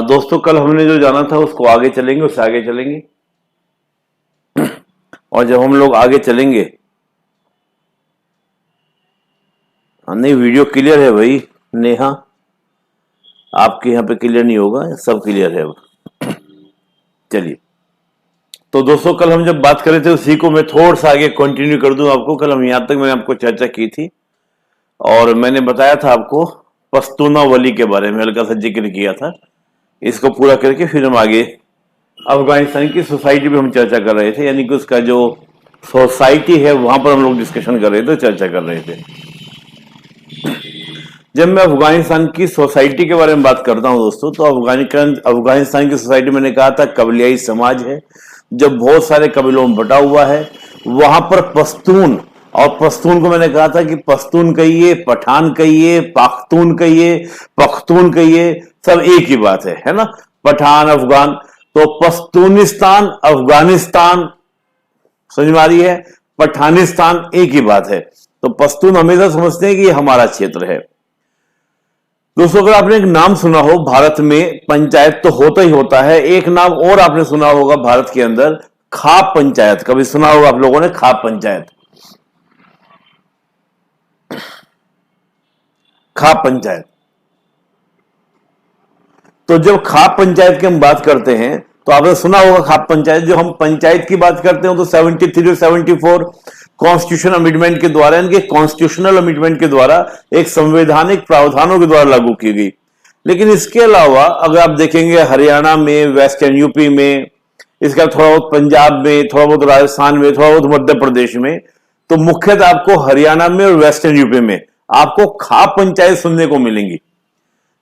दोस्तों, कल हमने जो जाना था उसको आगे चलेंगे, उससे आगे चलेंगे। और जब हम लोग आगे चलेंगे, नहीं वीडियो क्लियर है भाई नेहा, आपके यहाँ पे क्लियर नहीं होगा, सब क्लियर है अब। चलिए, तो दोस्तों कल हम जब बात कर रहे थे उसी को मैं थोड़ा सा आगे कंटिन्यू कर दूं आपको। कल हम यहाँ तक मैंने आपको चर्चा की थी और मैंने बताया था आपको पश्तूना वली के बारे में, हल्का सा जिक्र किया था। इसको पूरा करके फिर हम आगे अफगानिस्तान की सोसाइटी पे हम चर्चा कर रहे थे, यानी कि उसका जो सोसाइटी है वहां पर हम लोग डिस्कशन कर रहे थे, चर्चा कर रहे थे। जब मैं अफगानिस्तान की सोसाइटी के बारे में बात करता हूं दोस्तों, तो अफगानिस्तान की सोसाइटी मैंने कहा था कबीलाई समाज है, जब बहुत सारे कबीलों में बटा हुआ है। वहां पर पश्तून, और पश्तून को मैंने कहा था कि पश्तून कहिए, पठान कहिए, पाख्तून कहिए, पख्तून कहिए, सब एक ही बात है ना, पठान अफगान। तो पश्तूनिस्तान अफगानिस्तान समझ में आ रही है, पठानिस्तान एक ही बात है। तो पश्तून हमेशा समझते हैं कि ये हमारा क्षेत्र है। दोस्तों, अगर आपने एक नाम सुना हो, भारत में पंचायत तो होता ही होता है, एक नाम और आपने सुना होगा भारत के अंदर, खाप पंचायत। कभी सुना होगा आप लोगों ने खाप पंचायत? खाप पंचायत। तो जब खाप पंचायत की हम बात करते हैं तो आपने सुना होगा खाप पंचायत। जो हम पंचायत की बात करते हैं तो 73 और 74 कॉन्स्टिट्यूशन अमेंडमेंट के द्वारा, इनके कॉन्स्टिट्यूशनल अमेंडमेंट के द्वारा, एक संवैधानिक प्रावधानों के द्वारा लागू की गई। लेकिन इसके अलावा अगर आप देखेंगे हरियाणा में, वेस्टर्न यूपी में, इसका थोड़ा बहुत पंजाब में, थोड़ा बहुत राजस्थान में, थोड़ा बहुत मध्य प्रदेश में, तो मुख्यतः आपको हरियाणा में और वेस्टर्न यूपी में आपको खाप पंचायत सुनने को मिलेंगी।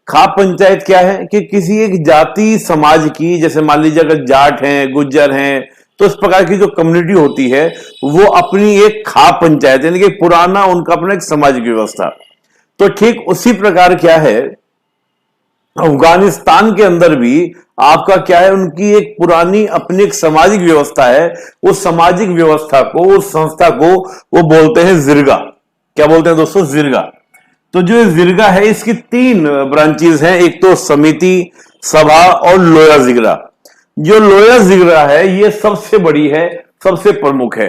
खाप पंचायत क्या है कि किसी एक जाति समाज की, जैसे मान लीजिए अगर जाट हैं, गुज्जर हैं, तो इस प्रकार की जो कम्युनिटी होती है वो अपनी एक खाप पंचायत, यानी कि पुराना उनका अपना एक सामाजिक व्यवस्था। तो ठीक उसी प्रकार क्या है अफगानिस्तान के अंदर भी आपका क्या है, उनकी एक पुरानी अपनी एक सामाजिक व्यवस्था है। उस सामाजिक व्यवस्था को, उस संस्था को वो बोलते हैं जिरगा। क्या बोलते हैं दोस्तों? जिरगा। तो जो जिरगा है इसकी 3 ब्रांचेस हैं, एक तो समिति, सभा और लोया जिगरा। जो लोया जिगरा है ये सबसे बड़ी है, सबसे प्रमुख है।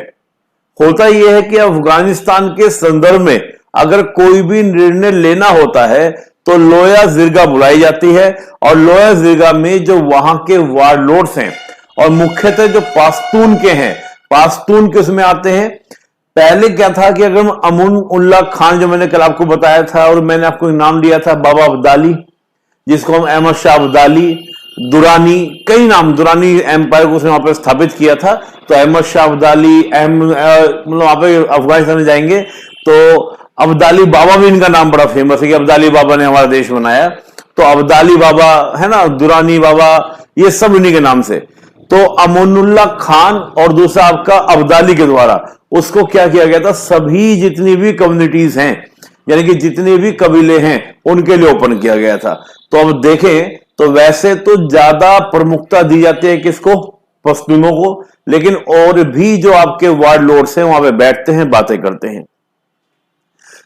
होता यह है कि अफगानिस्तान के संदर्भ में अगर कोई भी निर्णय लेना होता है तो लोया जिरगा बुलाई जाती है, और लोया जिरगा में जो वहां के वार्डलोर्ड्स हैं और मुख्यतः जो पाश्तून के हैं, पाश्तून के उसमें आते हैं। पहले क्या था कि अगर अमून उल्लाह खान, जो मैंने कल आपको बताया था और मैंने आपको नाम दिया था बाबा अब्दाली, जिसको हम अहमद शाह अब्दाली, दुरानी, कई नाम, दुरानी एम्पायर को उसने वहां पर स्थापित किया था। तो अहमद शाह अब्दाली, मतलब वहां पे अफगानिस्तान में जाएंगे तो अब्दाली बाबा भी इनका नाम बड़ा फेमस है कि अब्दाली बाबा ने हमारा देश बनाया। तो अब्दाली बाबा है ना, दुरानी बाबा, ये सब इन्हीं के नाम से। तो अमोनुल्लाह खान और दूसरा आपका अब्दाली के द्वारा उसको क्या किया गया था, सभी जितनी भी कम्युनिटीज हैं, यानी कि जितने भी कबीले हैं, उनके लिए ओपन किया गया था। तो अब देखें तो वैसे तो ज्यादा प्रमुखता दी जाती है किसको? पश्तूनों को। लेकिन और भी जो आपके वार्ड लोर्ड्स हैं वहां पे बैठते हैं, बातें करते हैं।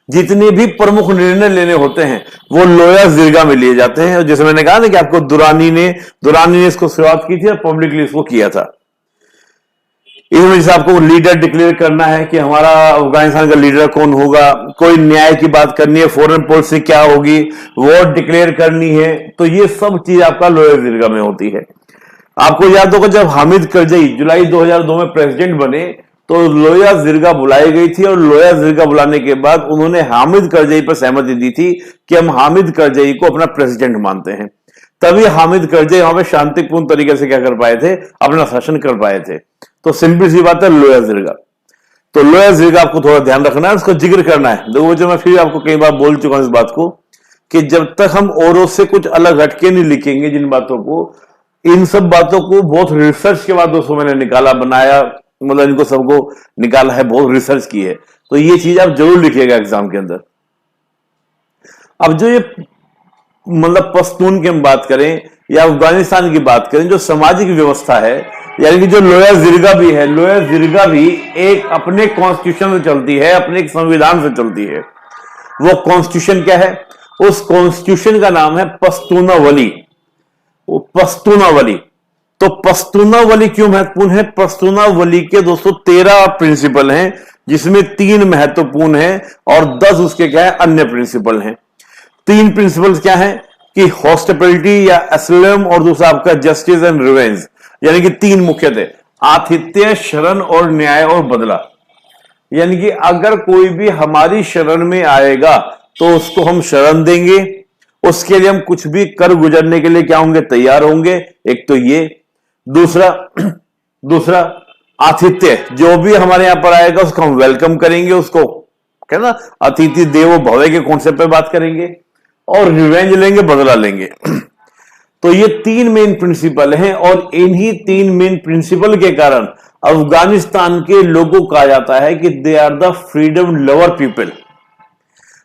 जितने भी प्रमुख निर्णय लेने होते हैं वो लोया जिरगा में लिए जाते हैं। और जैसे मैंने कहा ना कि आपको दुरानी ने इसको शुरुआत की थी और पब्लिकली इसको किया था। इसमें जैसे आपको लीडर डिक्लेयर करना है कि हमारा अफगानिस्तान का लीडर कौन होगा, कोई न्याय की बात करनी है, फॉरेन पॉलिसी क्या होगी, वोट डिक्लेयर करनी है, तो ये सब चीज आपका लोया जिरगा में होती है। आपको याद होगा जब हामिद करजई जुलाई 2002 में प्रेसिडेंट बने तो लोया जिरगा बुलाई गई थी, और लोया जिरगा बुलाने के बाद उन्होंने हामिद करजई पर सहमति दी थी कि हम हामिद करजई को अपना प्रेसिडेंट मानते हैं। तभी हामिद करजई वहां पे शांतिपूर्ण तरीके से क्या कर पाए थे, अपना शासन कर पाए थे। तो सिंपल सी बात है लोया जिरगा। तो लोया जिरगा आपको थोड़ा ध्यान रखना है, उसको जिक्र करना है। देखो बच्चों, मैं फिर आपको कई बार बोल चुका हूं इस बात को कि जब तक हम औरों से कुछ अलग हटके नहीं लिखेंगे जिन बातों को, इन सब बातों को बहुत रिसर्च के बाद दोस्तों मैंने निकाला, बनाया, मतलब इनको सबको निकाला है, बहुत रिसर्च की है। तो ये चीज आप जरूर लिखिएगा एग्जाम के अंदर। अब जो ये मतलब पश्तून की हम बात करें या अफगानिस्तान की बात करें, जो सामाजिक व्यवस्था है, यानी कि जो लोया जिरगा भी है, लोया जिरगा भी एक अपने कॉन्स्टिट्यूशन से चलती है, अपने एक संविधान से चलती है। वो कॉन्स्टिट्यूशन क्या है? उस कॉन्स्टिट्यूशन का नाम है पश्तूनावली। वो पश्तूनावली, तो पश्तूनावली क्यों महत्वपूर्ण है? पश्तूनावली के दोस्तों 13 प्रिंसिपल हैं, जिसमें 3 महत्वपूर्ण हैं और 10 उसके क्या है, अन्य प्रिंसिपल हैं। 3 प्रिंसिपल्स क्या हैं कि हॉस्पिटलिटी या असलम, और दूसरा आपका जस्टिस एंड रिवेंज, यानी कि 3 मुख्यतः आतिथ्य, शरण और न्याय और बदला। यानी कि अगर कोई भी हमारी शरण में आएगा तो उसको हम शरण देंगे, उसके लिए हम कुछ भी कर गुजरने के लिए क्या होंगे, तैयार होंगे। एक तो ये, दूसरा आतिथ्य, जो भी हमारे यहां पर आएगा उसको हम वेलकम करेंगे, उसको क्या ना, अतिथि देवो भव के कॉन्सेप्ट पे बात करेंगे। और रिवेंज लेंगे, बदला लेंगे। तो ये 3 मेन प्रिंसिपल हैं और इन्हीं 3 मेन प्रिंसिपल के कारण अफगानिस्तान के लोगों को कहा जाता है कि they are the freedom lover people.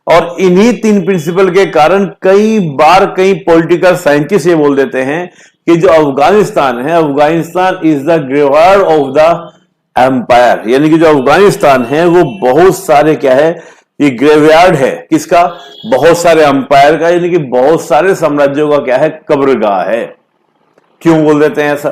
और इन्हीं 3 प्रिंसिपल के कारण कई बार कई पॉलिटिकल साइंटिस्ट ये बोल देते हैं कि जो अफगानिस्तान है, Afghanistan is the graveyard of the empire. यानी कि जो अफगानिस्तान है वो बहुत सारे क्या है, ये ग्रेवयार्ड है किसका, बहुत सारे अंपायर का, यानी कि बहुत सारे साम्राज्यों का क्या है, कब्रगाह है। क्यों बोल देते हैं ऐसा?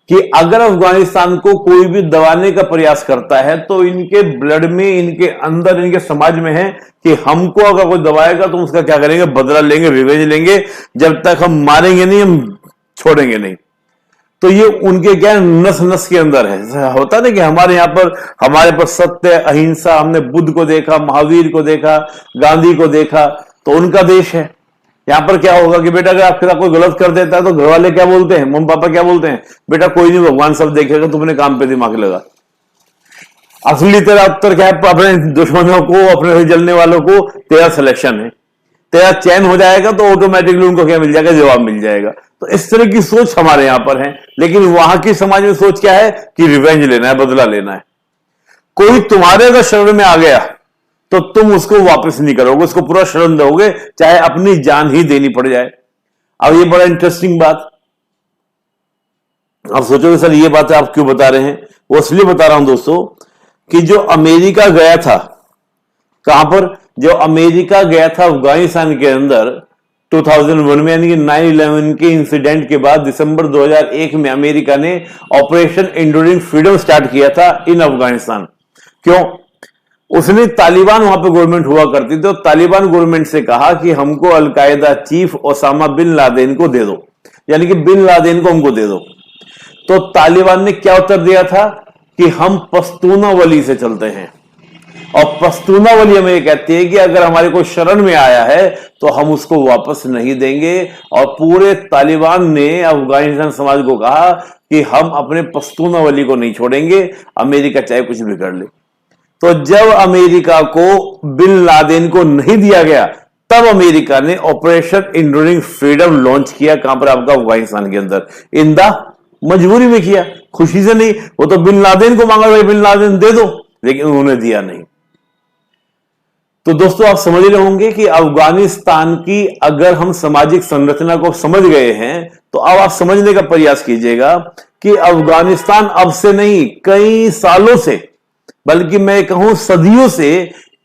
कि अगर अफगानिस्तान को कोई भी दबाने का प्रयास करता है तो इनके ब्लड में, इनके अंदर, इनके समाज में है कि हमको अगर कोई दबाएगा तो उसका क्या करेंगे, बदला लेंगे, रिवेंज लेंगे। जब तक हम मारेंगे नहीं, हम छोड़ेंगे नहीं। तो ये उनके क्या नस नस के अंदर है। होता ना कि हमारे पर सत्य, अहिंसा, हमने बुद्ध को देखा, महावीर को देखा, गांधी को देखा, तो उनका देश है। यहां पर क्या होगा कि बेटा अगर आपके साथ कोई गलत कर देता है तो घर वाले क्या बोलते हैं, मम्मी पापा क्या बोलते हैं, बेटा कोई नहीं, भगवान सब देखेगा, तुमने काम पे दिमाग लगा। असली तेरा उत्तर क्या है, अपने दुश्मनों को, अपने से जलने वालों को तेरा सिलेक्शन है, तेरा चयन हो जाएगा तो ऑटोमेटिकली उनको क्या मिल जाएगा, जवाब मिल जाएगा। तो इस तरह की सोच हमारे यहां पर है। लेकिन वहां की समाज में सोच क्या है कि रिवेंज लेना है, बदला लेना है। कोई तुम्हारे अगर शरण में आ गया तो तुम उसको वापस नहीं करोगे, उसको पूरा शरण दोगे, चाहे अपनी जान ही देनी पड़ जाए। अब ये बड़ा इंटरेस्टिंग बात, आप सोचोगे सर ये बात आप क्यों बता रहे हैं? वो इसलिए बता रहा हूं दोस्तों कि जो अमेरिका गया था, कहां पर, जो अमेरिका गया था अफगानिस्तान के अंदर 2001 में, यानी कि 9/11 के इंसिडेंट के बाद दिसंबर 2001 में अमेरिका ने ऑपरेशन एंड्यूरिंग फ्रीडम स्टार्ट किया था इन अफगानिस्तान। क्यों? उसने तालिबान, वहां पे गवर्नमेंट हुआ करती थी, तो तालिबान गवर्नमेंट से कहा कि हमको al Qaeda chief Osama bin Laden को दे दो, यानी कि बिन लादेन को हमको दे दो। तो तालिबान ने क्या उत्तर दिया था कि हम पश्तूनावली से चलते हैं, और पश्तूनावली हमें ये कहती है कि अगर हमारे कोई शरण में आया है तो हम उसको वापस नहीं देंगे। और पूरे तालिबान ने अफगानिस्तान समाज को कहा कि हम अपने पश्तूनावली को नहीं छोड़ेंगे, अमेरिका चाहे कुछ भी कर ले। तो जब अमेरिका को बिन लादेन को नहीं दिया गया, तब अमेरिका ने ऑपरेशन एंड्यूरिंग फ्रीडम लॉन्च किया। कहां पर? आपका अफगानिस्तान के अंदर। इन द मजबूरी में किया, खुशी से नहीं। वो तो बिन लादेन को मांगा, भाई बिन लादेन दे दो, लेकिन उन्होंने दिया नहीं। तो दोस्तों आप समझ रहे होंगे कि अफगानिस्तान की अगर हम सामाजिक संरचना को समझ गए हैं तो अब आप समझने का प्रयास कीजिएगा कि अफगानिस्तान अब से नहीं, कई सालों से, बल्कि मैं कहूं सदियों से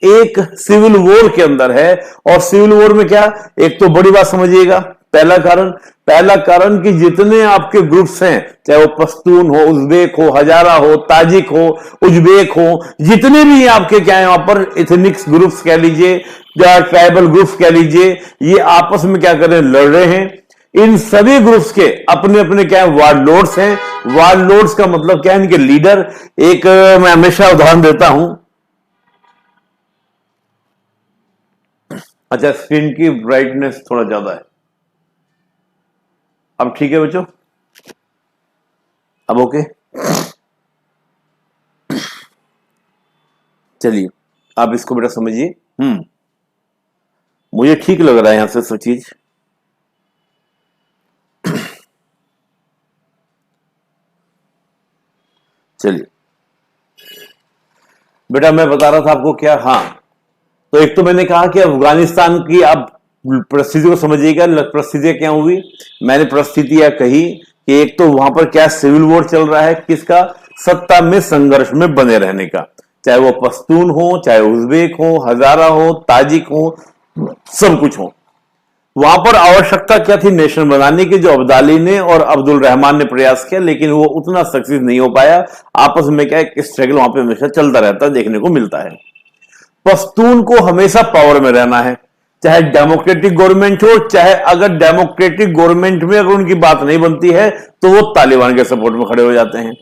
एक सिविल वॉर के अंदर है। और सिविल वॉर में क्या, एक तो बड़ी बात समझिएगा, पहला कारण कि जितने आपके ग्रुप्स हैं, चाहे वो पश्तून हो, उज़्बेक हो, हजारा हो, ताजिक हो, उज़्बेक हो, जितने भी आपके क्या है यहां पर इथनिक्स ग्रुप्स कह लीजिए या ट्राइबल ग्रुप्स कह लीजिए, ये आपस में क्या कर रहे हैं, लड़ रहे हैं। इन सभी ग्रुप्स के अपने अपने क्या है, वारलॉर्ड्स हैं। वारलॉर्ड्स का मतलब क्या है, इनके लीडर। एक मैं हमेशा उदाहरण देता हूं, अच्छा स्क्रीन की ब्राइटनेस थोड़ा ज्यादा है, अब ठीक है बच्चों, अब ओके। चलिए आप इसको बेटा समझिए। मुझे ठीक लग रहा है यहां से सब चीज। चलिए बेटा मैं बता रहा था आपको क्या, हाँ, तो एक तो मैंने कहा कि अफगानिस्तान की आप परिस्थिति को समझिएगा। परिस्थितियां क्या हुई, मैंने परिस्थितियां कही कि एक तो वहां पर क्या सिविल वॉर चल रहा है, किसका, सत्ता में संघर्ष में बने रहने का, चाहे वो पश्तून हो, चाहे उज़्बेक हो, हजारा हो, ताजिक हो, सब कुछ हो। वहां पर आवश्यकता क्या थी, नेशन बनाने की, जो अब्दाली ने और अब्दुल रहमान ने प्रयास किया, लेकिन वो उतना सक्सेस नहीं हो पाया। आपस में क्या एक स्ट्रगल वहां पे हमेशा चलता रहता है, देखने को मिलता है। पश्तून को हमेशा पावर में रहना है, चाहे डेमोक्रेटिक गवर्नमेंट हो, चाहे अगर डेमोक्रेटिक गवर्नमेंट में अगर उनकी बात नहीं बनती है तो वो तालिबान के सपोर्ट में खड़े हो जाते हैं।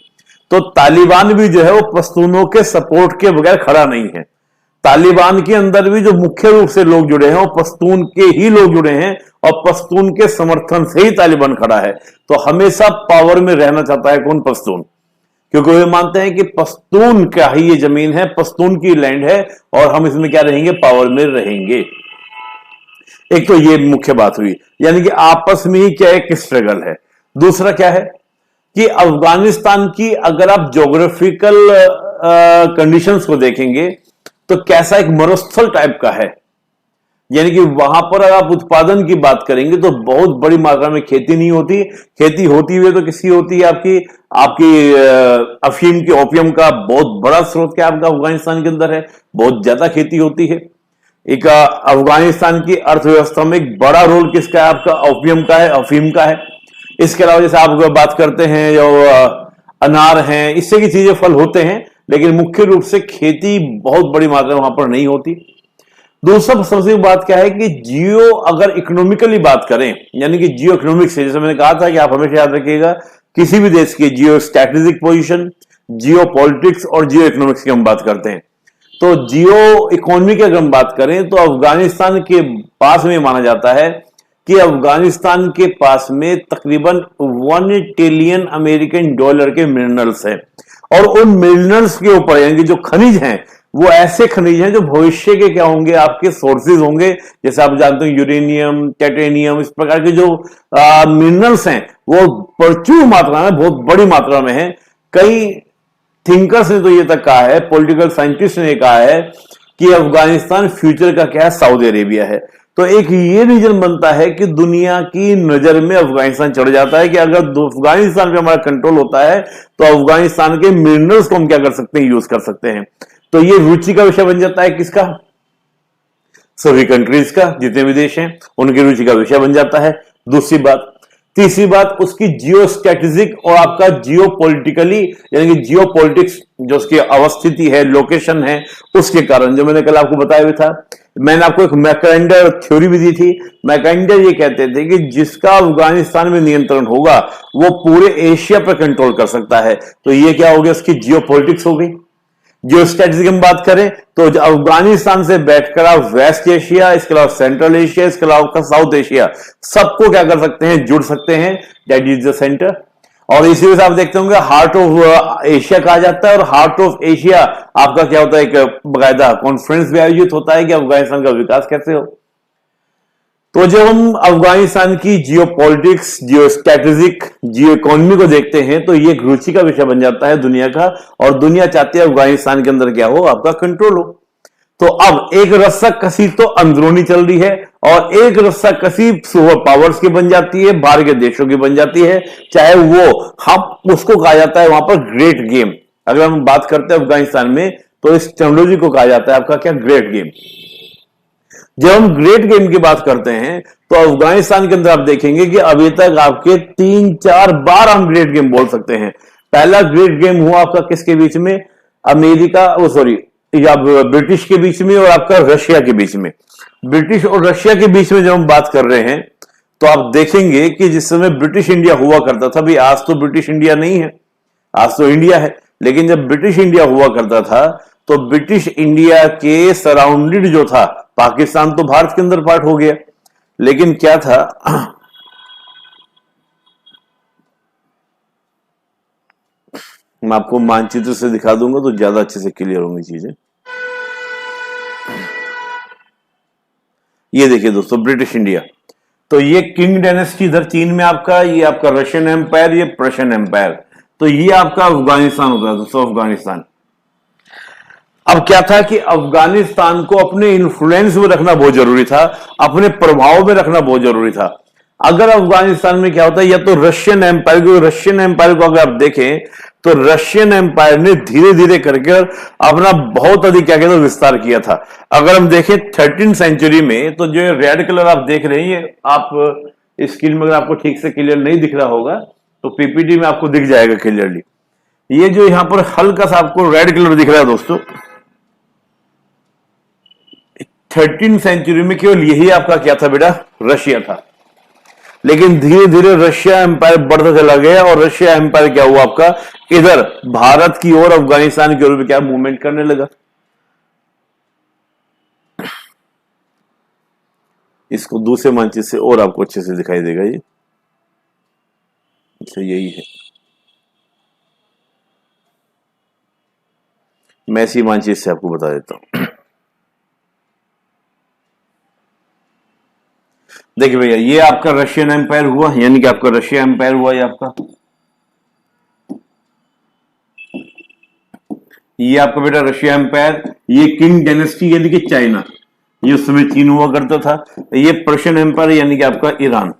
तो तालिबान भी जो है वो पश्तूनों के सपोर्ट के बगैर खड़ा नहीं है। तालिबान के अंदर भी जो मुख्य रूप से लोग जुड़े हैं वो पश्तून के ही लोग जुड़े हैं और पश्तून के समर्थन से ही तालिबान खड़ा है। तो हमेशा पावर में रहना चाहता है कौन, पश्तून, क्योंकि वे मानते हैं कि पश्तून का ही ये जमीन है, पश्तून की लैंड है और हम इसमें क्या रहेंगे, पावर में रहेंगे। एक तो ये मुख्य बात हुई, यानी कि आपस में ही क्या एक स्ट्रगल है। दूसरा क्या है कि अफगानिस्तान की अगर आप ज्योग्राफिकल कंडीशंस को देखेंगे तो कैसा एक मरुस्थल टाइप का है, यानी कि वहां पर अगर आप उत्पादन की बात करेंगे तो बहुत बड़ी मात्रा में खेती नहीं होती। खेती होती हुई तो किसकी होती है, आपकी अफीम की, ओपियम का बहुत बड़ा स्रोत क्या आपका अफगानिस्तान के अंदर है, बहुत ज्यादा खेती होती है। एक अफगानिस्तान की अर्थव्यवस्था में एक बड़ा रोल किसका है, आपका ओपियम का है, अफीम का है। इसके अलावा जैसे आप बात करते हैं जो अनार हैं, इससे की चीजें फल होते हैं, लेकिन मुख्य रूप से खेती बहुत बड़ी मात्रा में वहां पर नहीं होती। दूसरा सबसे बात क्या है कि जियो अगर इकोनॉमिकली बात करें, यानी कि जियो इकोनॉमिक्स से, जैसे मैंने कहा था कि आप हमेशा याद रखिएगा किसी भी देश की जियो स्ट्रैटेजिक पोजीशन, जियो पॉलिटिक्स और जियो इकोनॉमिक्स की हम बात करते हैं। तो जियो इकोनॉमी की अगर हम बात करें तो अफगानिस्तान के पास में माना जाता है कि अफगानिस्तान के पास में तकरीबन $1 ट्रिलियन अमेरिकन डॉलर के मिनरल्स हैं और उन मिनरल्स के ऊपर यानी कि जो खनिज हैं वो ऐसे खनिज हैं जो भविष्य के क्या होंगे, आपके सोर्सेज होंगे। जैसे आप जानते हैं यूरेनियम, टाइटेनियम, इस प्रकार के जो मिनरल्स हैं वो प्रचुर मात्रा में, बहुत बड़ी मात्रा में है। कई थिंकर्स ने तो ये तक कहा है, पॉलिटिकल साइंटिस्ट ने कहा है कि अफगानिस्तान फ्यूचर का क्या है, सऊदी अरेबिया है। तो एक ये रीजन बनता है कि दुनिया की नजर में अफगानिस्तान चढ़ जाता है कि अगर अफगानिस्तान पे हमारा कंट्रोल होता है तो अफगानिस्तान के मिनरल्स को हम क्या कर सकते हैं, यूज कर सकते हैं। तो ये रुचि का विषय बन जाता है किसका, सभी कंट्रीज का, जितने भी देश हैं उनकी रुचि का विषय बन जाता है। दूसरी बात, तीसरी बात उसकी जियो स्ट्रेटेजिक और आपका जियो पॉलिटिकली यानी कि जियो पॉलिटिक्स जो उसकी अवस्थिति है, लोकेशन है, उसके कारण, जो मैंने कल आपको बताया भी था। मैंने आपको एक मैकेंडर थ्योरी भी दी थी। मैकेंडर ये कहते थे कि जिसका अफगानिस्तान में नियंत्रण होगा वो पूरे एशिया पर कंट्रोल कर सकता है। तो ये क्या हो गया, उसकी जियो पॉलिटिक्स हो गई। जियो स्ट्रेटेजी की हम बात करें तो अफगानिस्तान से बैठकर आप वेस्ट एशिया, इसके अलावा सेंट्रल एशिया, इसके अलावा साउथ एशिया, सबको क्या कर सकते हैं, जुड़ सकते हैं। That is the centre. और इसी वजह से आप देखते होंगे हार्ट ऑफ एशिया कहा जाता है। और हार्ट ऑफ एशिया आपका क्या होता है, एक बाकायदा कॉन्फ्रेंस भी आयोजित होता है कि अफगानिस्तान का विकास कैसे हो। तो जब हम अफगानिस्तान की जियो पॉलिटिक्स, जियो स्ट्रेटेजिक, जियो इकोनॉमी को देखते हैं तो ये एक रुचि का विषय बन जाता है दुनिया का, और दुनिया चाहती है अफगानिस्तान के अंदर क्या हो, आपका कंट्रोल हो। तो अब एक रस्सा कसी तो अंदरूनी चल रही है और एक रस्सा कसी सुपर पावर्स की बन जाती है, बाहर के देशों की बन जाती है, चाहे वो हम उसको कहा जाता है वहां पर ग्रेट गेम। अगर हम बात करते हैं अफगानिस्तान में तो इस टेक्नोलॉजी को कहा जाता है आपका क्या, ग्रेट गेम। जब हम ग्रेट गेम की बात करते हैं तो अफगानिस्तान के अंदर आप देखेंगे कि अभी तक आपके 3-4 बार हम ग्रेट गेम बोल सकते हैं। पहला ग्रेट गेम हुआ आपका किसके बीच में, अमेरिका, या ब्रिटिश के बीच में और आपका रशिया के बीच में। ब्रिटिश और रशिया के बीच में जब हम बात कर रहे हैं तो आप देखेंगे कि जिस समय ब्रिटिश इंडिया हुआ करता था, भाई आज तो ब्रिटिश इंडिया नहीं है, आज तो इंडिया है, लेकिन जब ब्रिटिश इंडिया हुआ करता था तो ब्रिटिश इंडिया के सराउंडेड जो था, पाकिस्तान तो भारत के अंदर पार्ट हो गया, लेकिन क्या था, मैं आपको मानचित्र से दिखा दूंगा तो ज्यादा अच्छे से क्लियर होंगी चीजें। ये देखिए दोस्तों, ब्रिटिश इंडिया, तो ये किंग डायनेस्टी इधर चीन में आपका, ये आपका रशियन एम्पायर, ये पर्शियन एम्पायर, तो ये आपका अफगानिस्तान होता है दोस्तों, अफगानिस्तान। अब क्या था कि अफगानिस्तान को अपने इन्फ्लुएंस में रखना बहुत जरूरी था, अपने प्रभाव में रखना बहुत जरूरी था। अगर अफगानिस्तान में क्या होता है, या तो रशियन एम्पायर को अगर आप देखें तो रशियन एम्पायर ने धीरे धीरे करके अपना बहुत अधिक क्या कहते हैं विस्तार किया था। अगर हम देखें 13वीं सेंचुरी में, तो जो रेड कलर आप देख रहे हैं, ये आप स्क्रीन में अगर आपको ठीक से क्लियर नहीं दिख रहा होगा तो पीपीटी में आपको दिख जाएगा क्लियरली। ये जो यहां पर हल्का सा आपको रेड कलर दिख रहा है दोस्तों, 13वीं सेंचुरी में केवल यही आपका क्या था बेटा, रशिया था। लेकिन धीरे धीरे रशिया एम्पायर बढ़ता चला गया और रशिया एम्पायर क्या हुआ आपका, इधर भारत की ओर, अफगानिस्तान की ओर भी क्या मूवमेंट करने लगा। इसको दूसरे मानचित्र से और आपको अच्छे से दिखाई देगा ये। अच्छा यही है, मैं इसी मानचित्र से आपको बता देता हूं। देखिए भैया, ये आपका रशियन एम्पायर हुआ, यानी कि आपका रशिया एम्पायर हुआ। ये आपका, ये आपका बेटा रशिया एम्पायर, ये किंग डायनेस्टी यानी कि चाइना, ये उस समय चीन हुआ करता था। ये पर्शियन एम्पायर यानी कि आपका ईरान।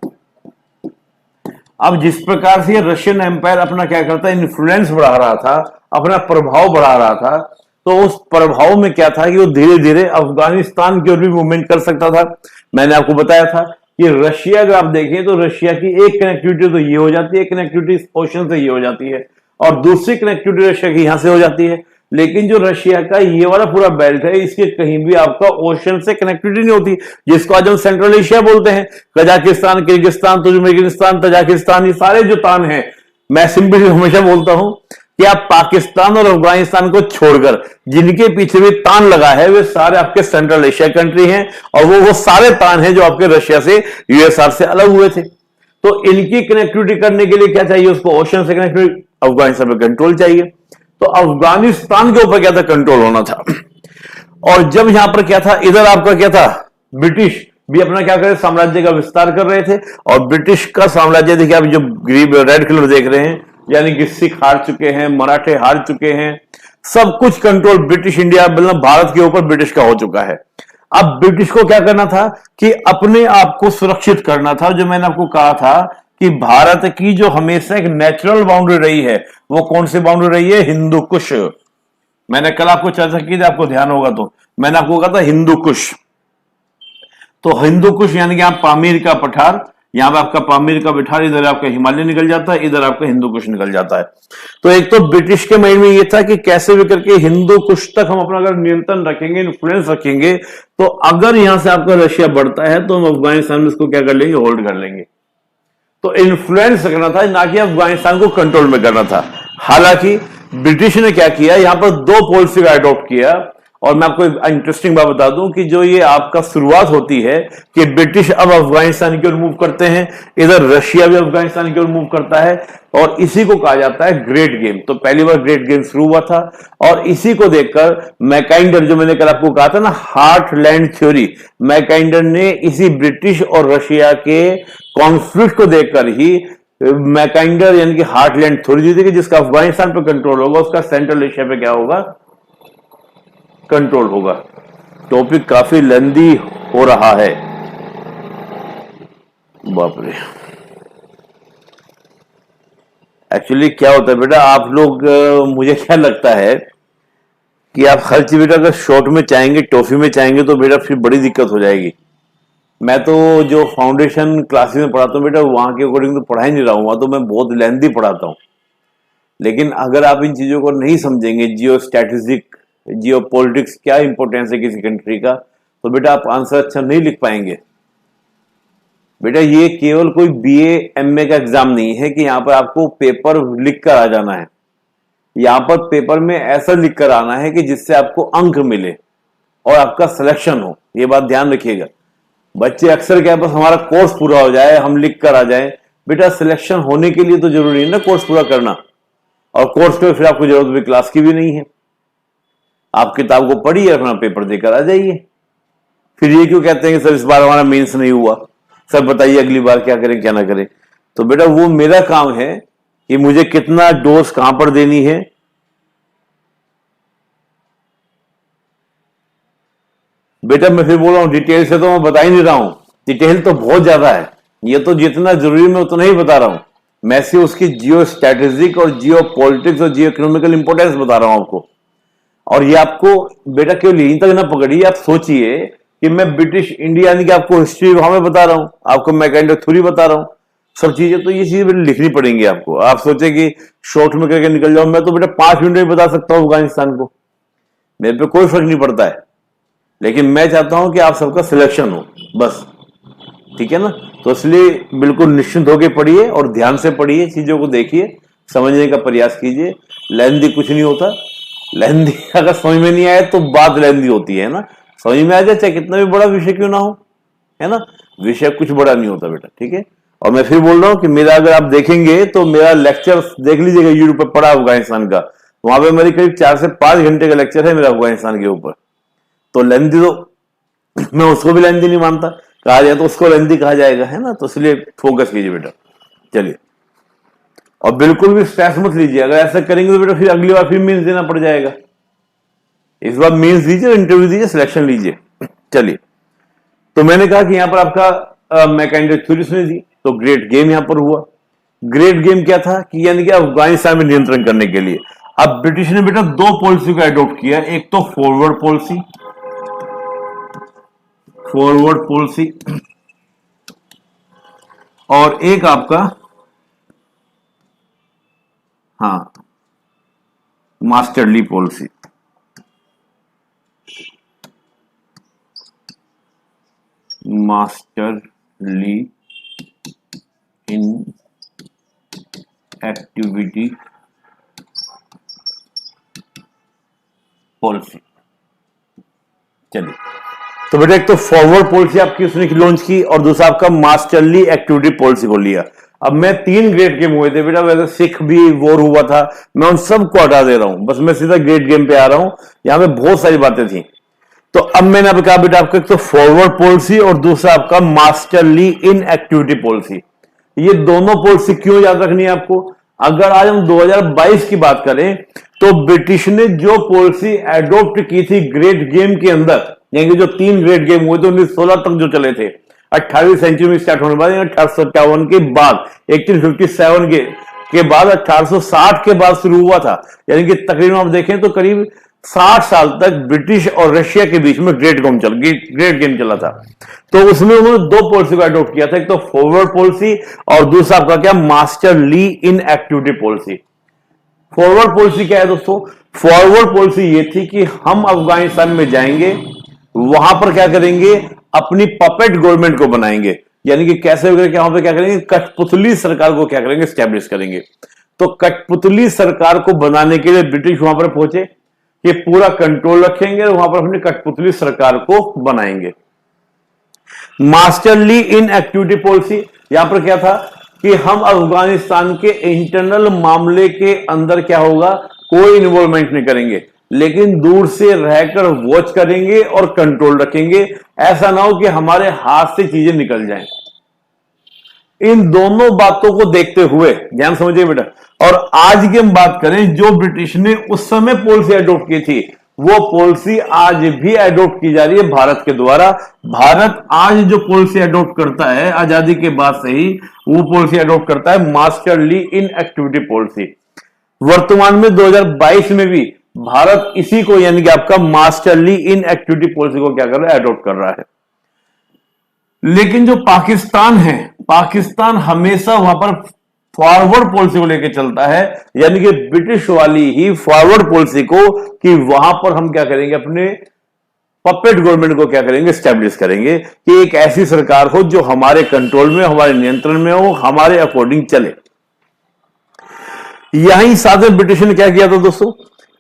अब जिस प्रकार से ये रशियन एम्पायर अपना क्या करता है, इन्फ्लुएंस बढ़ा रहा था, अपना प्रभाव बढ़ा रहा था, तो उस प्रभाव में क्या था कि वो धीरे धीरे अफगानिस्तान की ओर भी मूवमेंट कर सकता था। मैंने आपको बताया था कि रशिया अगर आप देखें तो रशिया की एक कनेक्टिविटी तो ये हो जाती है, कनेक्टिविटी ओशन से ये हो जाती है, और दूसरी कनेक्टिविटी रशिया की यहां से हो जाती है। लेकिन जो रशिया का ये वाला पूरा बेल्ट है, इसके कहीं भी आपका ओशन से कनेक्टिविटी नहीं होती, जिसको आज हम सेंट्रल एशिया बोलते हैं। कजाकिस्तान, किर्गिस्तान, तुर्कमेनिस्तान, तजाकिस्तान, ये सारे जो तान हैं, मैं सिंपली हमेशा बोलता हूं कि आप पाकिस्तान और अफगानिस्तान को छोड़कर जिनके पीछे भी तान लगा है, वे सारे आपके सेंट्रल एशिया कंट्री हैं, और वो सारे तान हैं जो आपके रशिया से, यूएसआर से अलग हुए थे। तो इनकी कनेक्टिविटी करने के लिए क्या चाहिए उसको, ओशन से कनेक्टिविटी, अफगानिस्तान में कंट्रोल चाहिए। तो अफगानिस्तान के ऊपर क्या था, कंट्रोल होना था। और जब यहां पर क्या था, इधर आपका क्या था, ब्रिटिश भी अपना क्या करे, साम्राज्य का विस्तार कर रहे थे। और ब्रिटिश का साम्राज्य देखिए, आप जो रेड कलर देख रहे हैं, यानी कि सिख हार चुके हैं, मराठे हार चुके हैं, सब कुछ कंट्रोल ब्रिटिश इंडिया मतलब भारत के ऊपर ब्रिटिश का हो चुका है। अब ब्रिटिश को क्या करना था कि अपने आप को सुरक्षित करना था। जो मैंने आपको कहा था कि भारत की जो हमेशा एक नेचुरल बाउंड्री रही है, वो कौन सी बाउंड्री रही है, हिंदू कुश। मैंने कल आपको चर्चा की थी, आपको ध्यान होगा तो मैंने आपको कहा था हिंदू कुश। तो हिंदू कुश यानी कि आप पामीर का पठार, यहां पर आपका पामीर का पठार, इधर आपका हिमालय निकल जाता है, इधर आपका हिंदू कुश निकल जाता है। तो एक तो ब्रिटिश के माइंड में ये था कि कैसे भी करके हिंदू कुश तक हम अपना अगर नियंत्रण रखेंगे, इन्फ्लुएंस रखेंगे, तो अगर यहां से आपका रशिया बढ़ता है तो हम अफगानिस्तान में इसको क्या कर लेंगे, होल्ड कर लेंगे। तो इन्फ्लुएंस करना था, ना कि अफगानिस्तान को कंट्रोल में करना था। हालांकि ब्रिटिश ने क्या किया, यहां पर दो पॉलिसी का अडॉप्ट किया। और मैं आपको एक इंटरेस्टिंग बात बता दूं कि जो ये आपका शुरुआत होती है कि ब्रिटिश अब अफगानिस्तान की ओर मूव करते हैं, इधर रशिया भी अफगानिस्तान की ओर मूव करता है, और इसी को कहा जाता है ग्रेट गेम। तो पहली बार ग्रेट गेम शुरू हुआ था, और इसी को देखकर मैकाइंडर, जो मैंने कल आपको कहा था ना हार्टलैंड थ्योरी, मैकाइंडर ने इसी ब्रिटिश और रशिया के कॉन्फ्लिक्ट को देखकर ही मैकाइंडर यानी कि हार्टलैंड थ्योरी दी थी कि जिसका अफगानिस्तान पर कंट्रोल होगा, उसका सेंट्रल एशिया पे क्या होगा, कंट्रोल होगा। टॉपिक काफी लेंदी हो रहा है, बाप रे। एक्चुअली क्या होता है बेटा, आप लोग मुझे क्या लगता है कि आप हर चीज बेटा अगर शॉर्ट में चाहेंगे, टॉफी में चाहेंगे, तो बेटा फिर बड़ी दिक्कत हो जाएगी। मैं तो जो फाउंडेशन क्लासेस में पढ़ाता हूँ बेटा, वहां के अकॉर्डिंग तो पढ़ा ही नहीं रहा हूँ, वहां तो मैं बहुत लेंदी पढ़ाता हूँ। लेकिन अगर आप इन चीजों को नहीं समझेंगे, जियो स्ट्रैटेजिक, जियो पॉलिटिक्स क्या इंपॉर्टेंस है किसी कंट्री का, तो बेटा आप आंसर अच्छा नहीं लिख पाएंगे। बेटा ये केवल कोई बीए एमए का एग्जाम नहीं है कि यहाँ पर आपको पेपर लिख कर आ जाना है। यहाँ पर पेपर में ऐसा लिख कर आना है कि जिससे आपको अंक मिले और आपका सिलेक्शन हो। ये बात ध्यान रखिएगा। बच्चे अक्सर क्या, बस हमारा कोर्स पूरा हो जाए, हम लिख कर आ जाए। बेटा सिलेक्शन होने के लिए तो जरूरी है ना कोर्स पूरा करना, और कोर्स पे फिर आपको जरूरत भी क्लास की भी नहीं है। आप किताब को पढ़िए, अपना पेपर देकर आ जाइए। फिर ये क्यों कहते हैं कि सर इस बार हमारा मेंस नहीं हुआ, सर बताइए अगली बार क्या करें क्या ना करें। तो बेटा वो मेरा काम है कि मुझे कितना डोज कहां पर देनी है, बेटा मैं फिर बोल रहा हूं, डिटेल से तो मैं बता ही नहीं रहा हूं, डिटेल तो बहुत ज्यादा है, ये तो जितना जरूरी मैं उतना ही बता रहा हूं। मैं सिर्फ उसकी जियो स्ट्रेटेजिक और जियो पॉलिटिक्स और जियो इकोनॉमिकल इंपोर्टेंस बता रहा हूं आपको। और ये आपको बेटा केवल यहीं तक ना पकड़िए, आप सोचिए कि मैं ब्रिटिश इंडिया यानी कि आपको हिस्ट्री वहां में बता रहा हूं, आपको मैकेंडर थ्योरी बता रहा हूं, सब चीजें तो ये चीजें लिखनी पड़ेंगी आपको। आप सोचे कि शॉर्ट में करके निकल जाओ, मैं तो बेटा 5 मिनट में बता सकता हूं अफगानिस्तान को, मेरे पे कोई फर्क नहीं पड़ता है। लेकिन मैं चाहता हूं कि आप सबका सिलेक्शन हो बस, ठीक है ना। तो इसलिए बिल्कुल निश्चिंत होकर पढ़िए और ध्यान से पढ़िए, चीजों को देखिए, समझने का प्रयास कीजिए। लेंदी कुछ नहीं होता, लेंदी अगर समझ में नहीं आए तो बात लेंदी होती है ना, समझ में आ जाए चाहे कितना भी बड़ा विषय क्यों ना हो, है ना। विषय कुछ बड़ा नहीं होता बेटा, ठीक है। और मैं फिर बोल रहा हूं कि मेरा अगर आप देखेंगे तो मेरा लेक्चर देख लीजिएगा यूट्यूब पर पड़ा अफगानिस्तान का, वहां पे मेरी करीब 4 से 5 घंटे का लेक्चर है मेरा अफगानिस्तान के ऊपर। तो लेंदी तो मैं उसको भी लेंदी नहीं मानता, कहा जाए तो उसको लेंदी कहा जाएगा, है ना। तो इसलिए फोकस कीजिए बेटा, चलिए। और बिल्कुल भी स्ट्रेस मत लीजिए, अगर ऐसा करेंगे तो बेटा फिर अगली बार फिर मीन्स देना पड़ जाएगा। इस बार मीन्स दीजिए, इंटरव्यू दीजिए, सिलेक्शन लीजिए। चलिए, तो मैंने कहा कि यहां पर आपका मैकेंडर थ्योरी ने दी, तो ग्रेट गेम यहां पर हुआ। ग्रेट गेम क्या था कि यानी कि अफगानिस्तान में नियंत्रण करने के लिए अब ब्रिटिश ने बेटा 2 पॉलिसी को एडॉप्ट किया, एक तो फॉरवर्ड पॉलिसी, और एक आपका masterly policy. Masterly in activity policy. चलिए, तो बेटा एक तो फॉरवर्ड पॉलिसी आपकी उसने लॉन्च की और दूसरा आपका मास्टरली एक्टिविटी पॉलिसी को लिया। अब मैं 3 ग्रेट गेम हुए थे बेटा, वैसे सिख भी वॉर हुआ था, मैं उन सबको हटा दे रहा हूं, बस मैं सीधा ग्रेट गेम पे आ रहा हूं। यहां पे बहुत सारी बातें थी, तो अब मैंने आपको कहा बेटा आपका एक तो फॉरवर्ड पॉलिसी और दूसरा आपका मास्टरली इन एक्टिविटी पॉलिसी। ये दोनों पॉलिसी क्यों याद रखनी है आपको? अगर आज हम 2022 की बात करें तो ब्रिटिश ने जो पॉलिसी एडॉप्ट की थी ग्रेट गेम के अंदर, यानी जो 3 ग्रेट गेम हुए थे 1916 तक जो चले थे, 18वीं सेंचुरी में स्टार्ट होने के बाद 1857 के बाद 1857 के बाद 1860 के बाद शुरू हुआ था, यानी कि तकरीबन आप देखें तो करीब 60 साल तक ब्रिटिश और रशिया के बीच में ग्रेट गेम चला था। तो उसमें उन्होंने 2 पॉलिसी को एडॉप्ट किया था, एक तो फॉरवर्ड पॉलिसी और दूसरा आपका क्या masterly in activity policy. Forward policy क्या है दोस्तों? फॉरवर्ड पॉलिसी ये थी कि हम अफगानिस्तान में जाएंगे, वहां पर क्या करेंगे, अपनी पपेट गवर्नमेंट को बनाएंगे, यानी कि कैसे वगैरह वहां पर क्या करेंगे, कठपुतली सरकार को क्या करेंगे, स्टैब्लिश करेंगे। तो कठपुतली सरकार को बनाने के लिए ब्रिटिश वहां पर पहुंचे, ये पूरा कंट्रोल रखेंगे और वहां पर अपनी कठपुतली सरकार को बनाएंगे। मास्टरली इन एक्टिविटी पॉलिसी यहां पर क्या था कि हम अफगानिस्तान के इंटरनल मामले के अंदर क्या होगा, कोई इन्वॉल्वमेंट नहीं करेंगे, लेकिन दूर से रहकर वॉच करेंगे और कंट्रोल रखेंगे, ऐसा ना हो कि हमारे हाथ से चीजें निकल जाएं। इन दोनों बातों को देखते हुए ध्यान समझिए बेटा, और आज की हम बात करें जो ब्रिटिश ने उस समय पॉलिसी एडॉप्ट की थी, वो पॉलिसी आज भी एडॉप्ट की जा रही है भारत के द्वारा। भारत आज जो पॉलिसी एडॉप्ट करता है आजादी के बाद से ही, वो पॉलिसी एडॉप्ट करता है मास्टरली इन एक्टिविटी पॉलिसी। वर्तमान में 2022 में भी भारत इसी को यानी कि आपका मास्टरली इन एक्टिविटी पॉलिसी को क्या कर रहा है, एडॉप्ट कर रहा है। लेकिन जो पाकिस्तान है, पाकिस्तान हमेशा वहां पर फॉरवर्ड पॉलिसी को लेकर चलता है, यानी कि ब्रिटिश वाली ही फॉरवर्ड पॉलिसी को, कि वहां पर हम क्या करेंगे, अपने पपेट गवर्नमेंट को क्या करेंगे, स्टैब्लिश करेंगे, कि एक ऐसी सरकार हो जो हमारे कंट्रोल में, हमारे नियंत्रण में हो, हमारे अकॉर्डिंग चले। यही साथ में ब्रिटिश ने क्या किया था दोस्तों,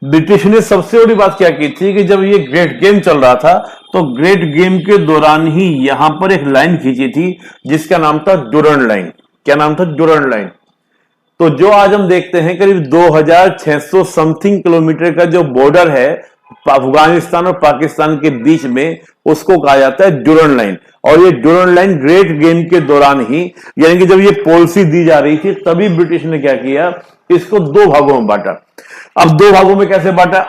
ब्रिटिश ने सबसे बड़ी बात क्या की थी कि जब ये ग्रेट गेम चल रहा था तो ग्रेट गेम के दौरान ही यहां पर एक लाइन खींची थी जिसका नाम था डुरंड लाइन। क्या नाम था? Durand line. तो जो आज हम देखते हैं करीब 2600 समथिंग किलोमीटर का जो बॉर्डर है अफगानिस्तान और पाकिस्तान के बीच में, उसको कहा जाता है डुरंड लाइन। और ये डुरंड लाइन ग्रेट गेम के दौरान ही, यानी कि जब ये पॉलिसी दी जा रही थी, तभी ब्रिटिश ने क्या किया, इसको 2 भागों में बांटा। अब 2 भागों में कैसे बांटा?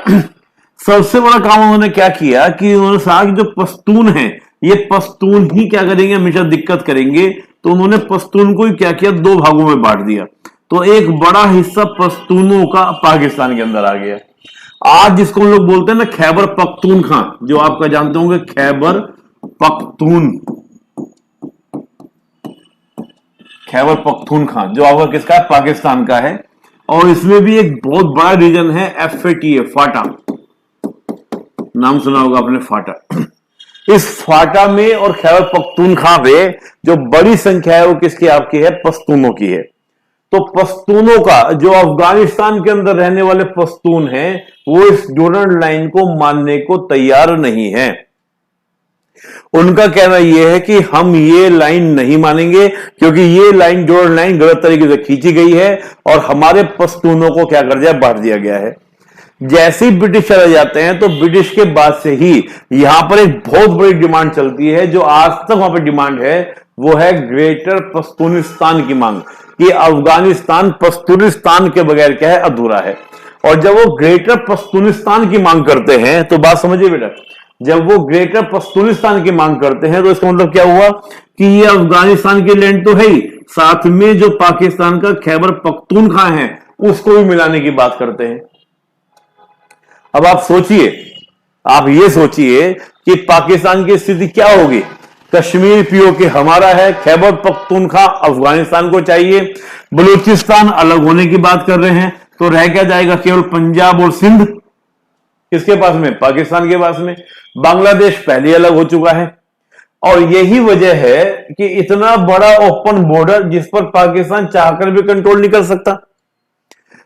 सबसे बड़ा काम उन्होंने क्या किया कि उन्होंने कहा कि जो पश्तून है, ये पश्तून ही क्या करेंगे, हमेशा दिक्कत करेंगे। तो उन्होंने पश्तून को ही क्या किया, दो भागों में बांट दिया। तो एक बड़ा हिस्सा पश्तूनों का पाकिस्तान के अंदर आ गया। आज जिसको हम लोग बोलते हैं ना खैबर पख्तूनख्वा, जो आपका जानते होंगे खैबर पख्तून, खैबर पख्तूनख्वा जो आपका किसका है, पाकिस्तान का है। और इसमें भी एक बहुत बड़ा रीजन है FATA, फाटा, नाम सुना होगा आपने, फाटा। इस फाटा में और खैबर पख्तूनख्वा में जो बड़ी संख्या है वो किसकी, आपकी है, पश्तूनों की है। तो पश्तूनों का जो अफगानिस्तान के अंदर रहने वाले पश्तून हैं, वो इस डोनल्ड लाइन को मानने को तैयार नहीं है। उनका कहना यह है कि हम ये लाइन नहीं मानेंगे क्योंकि ये लाइन, डोनल्ड लाइन गलत तरीके से खींची गई है और हमारे पश्तूनों को क्या कर दिया, बांट दिया गया है। जैसे ही ब्रिटिश चले जाते हैं तो ब्रिटिश के बाद से ही यहां पर एक बहुत बड़ी डिमांड चलती है, जो आज तक वहां पर डिमांड है, वो है ग्रेटर पश्तूनिस्तान की मांग, कि अफगानिस्तान पश्तूनिस्तान के बगैर क्या है, अधूरा है। और जब वो ग्रेटर पश्तूनिस्तान की मांग करते हैं तो बात समझिए बेटा, जब वो ग्रेटर पश्तूनिस्तान की मांग करते हैं तो इसका मतलब क्या हुआ कि ये अफगानिस्तान की लैंड तो है ही, साथ में जो पाकिस्तान का खैबर पख्तूनख्वा है उसको भी मिलाने की बात करते हैं। अब आप सोचिए, आप ये सोचिए कि पाकिस्तान की स्थिति क्या होगी। कश्मीर POK हमारा है, खैबर पख्तूनख्वा अफगानिस्तान को चाहिए, बलूचिस्तान अलग होने की बात कर रहे हैं, तो रह क्या जाएगा, केवल पंजाब और सिंध किसके पास में, पाकिस्तान के पास में। बांग्लादेश पहले अलग हो चुका है। और यही वजह है कि इतना बड़ा ओपन बॉर्डर जिस पर पाकिस्तान चाहकर भी कंट्रोल नहीं कर सकता,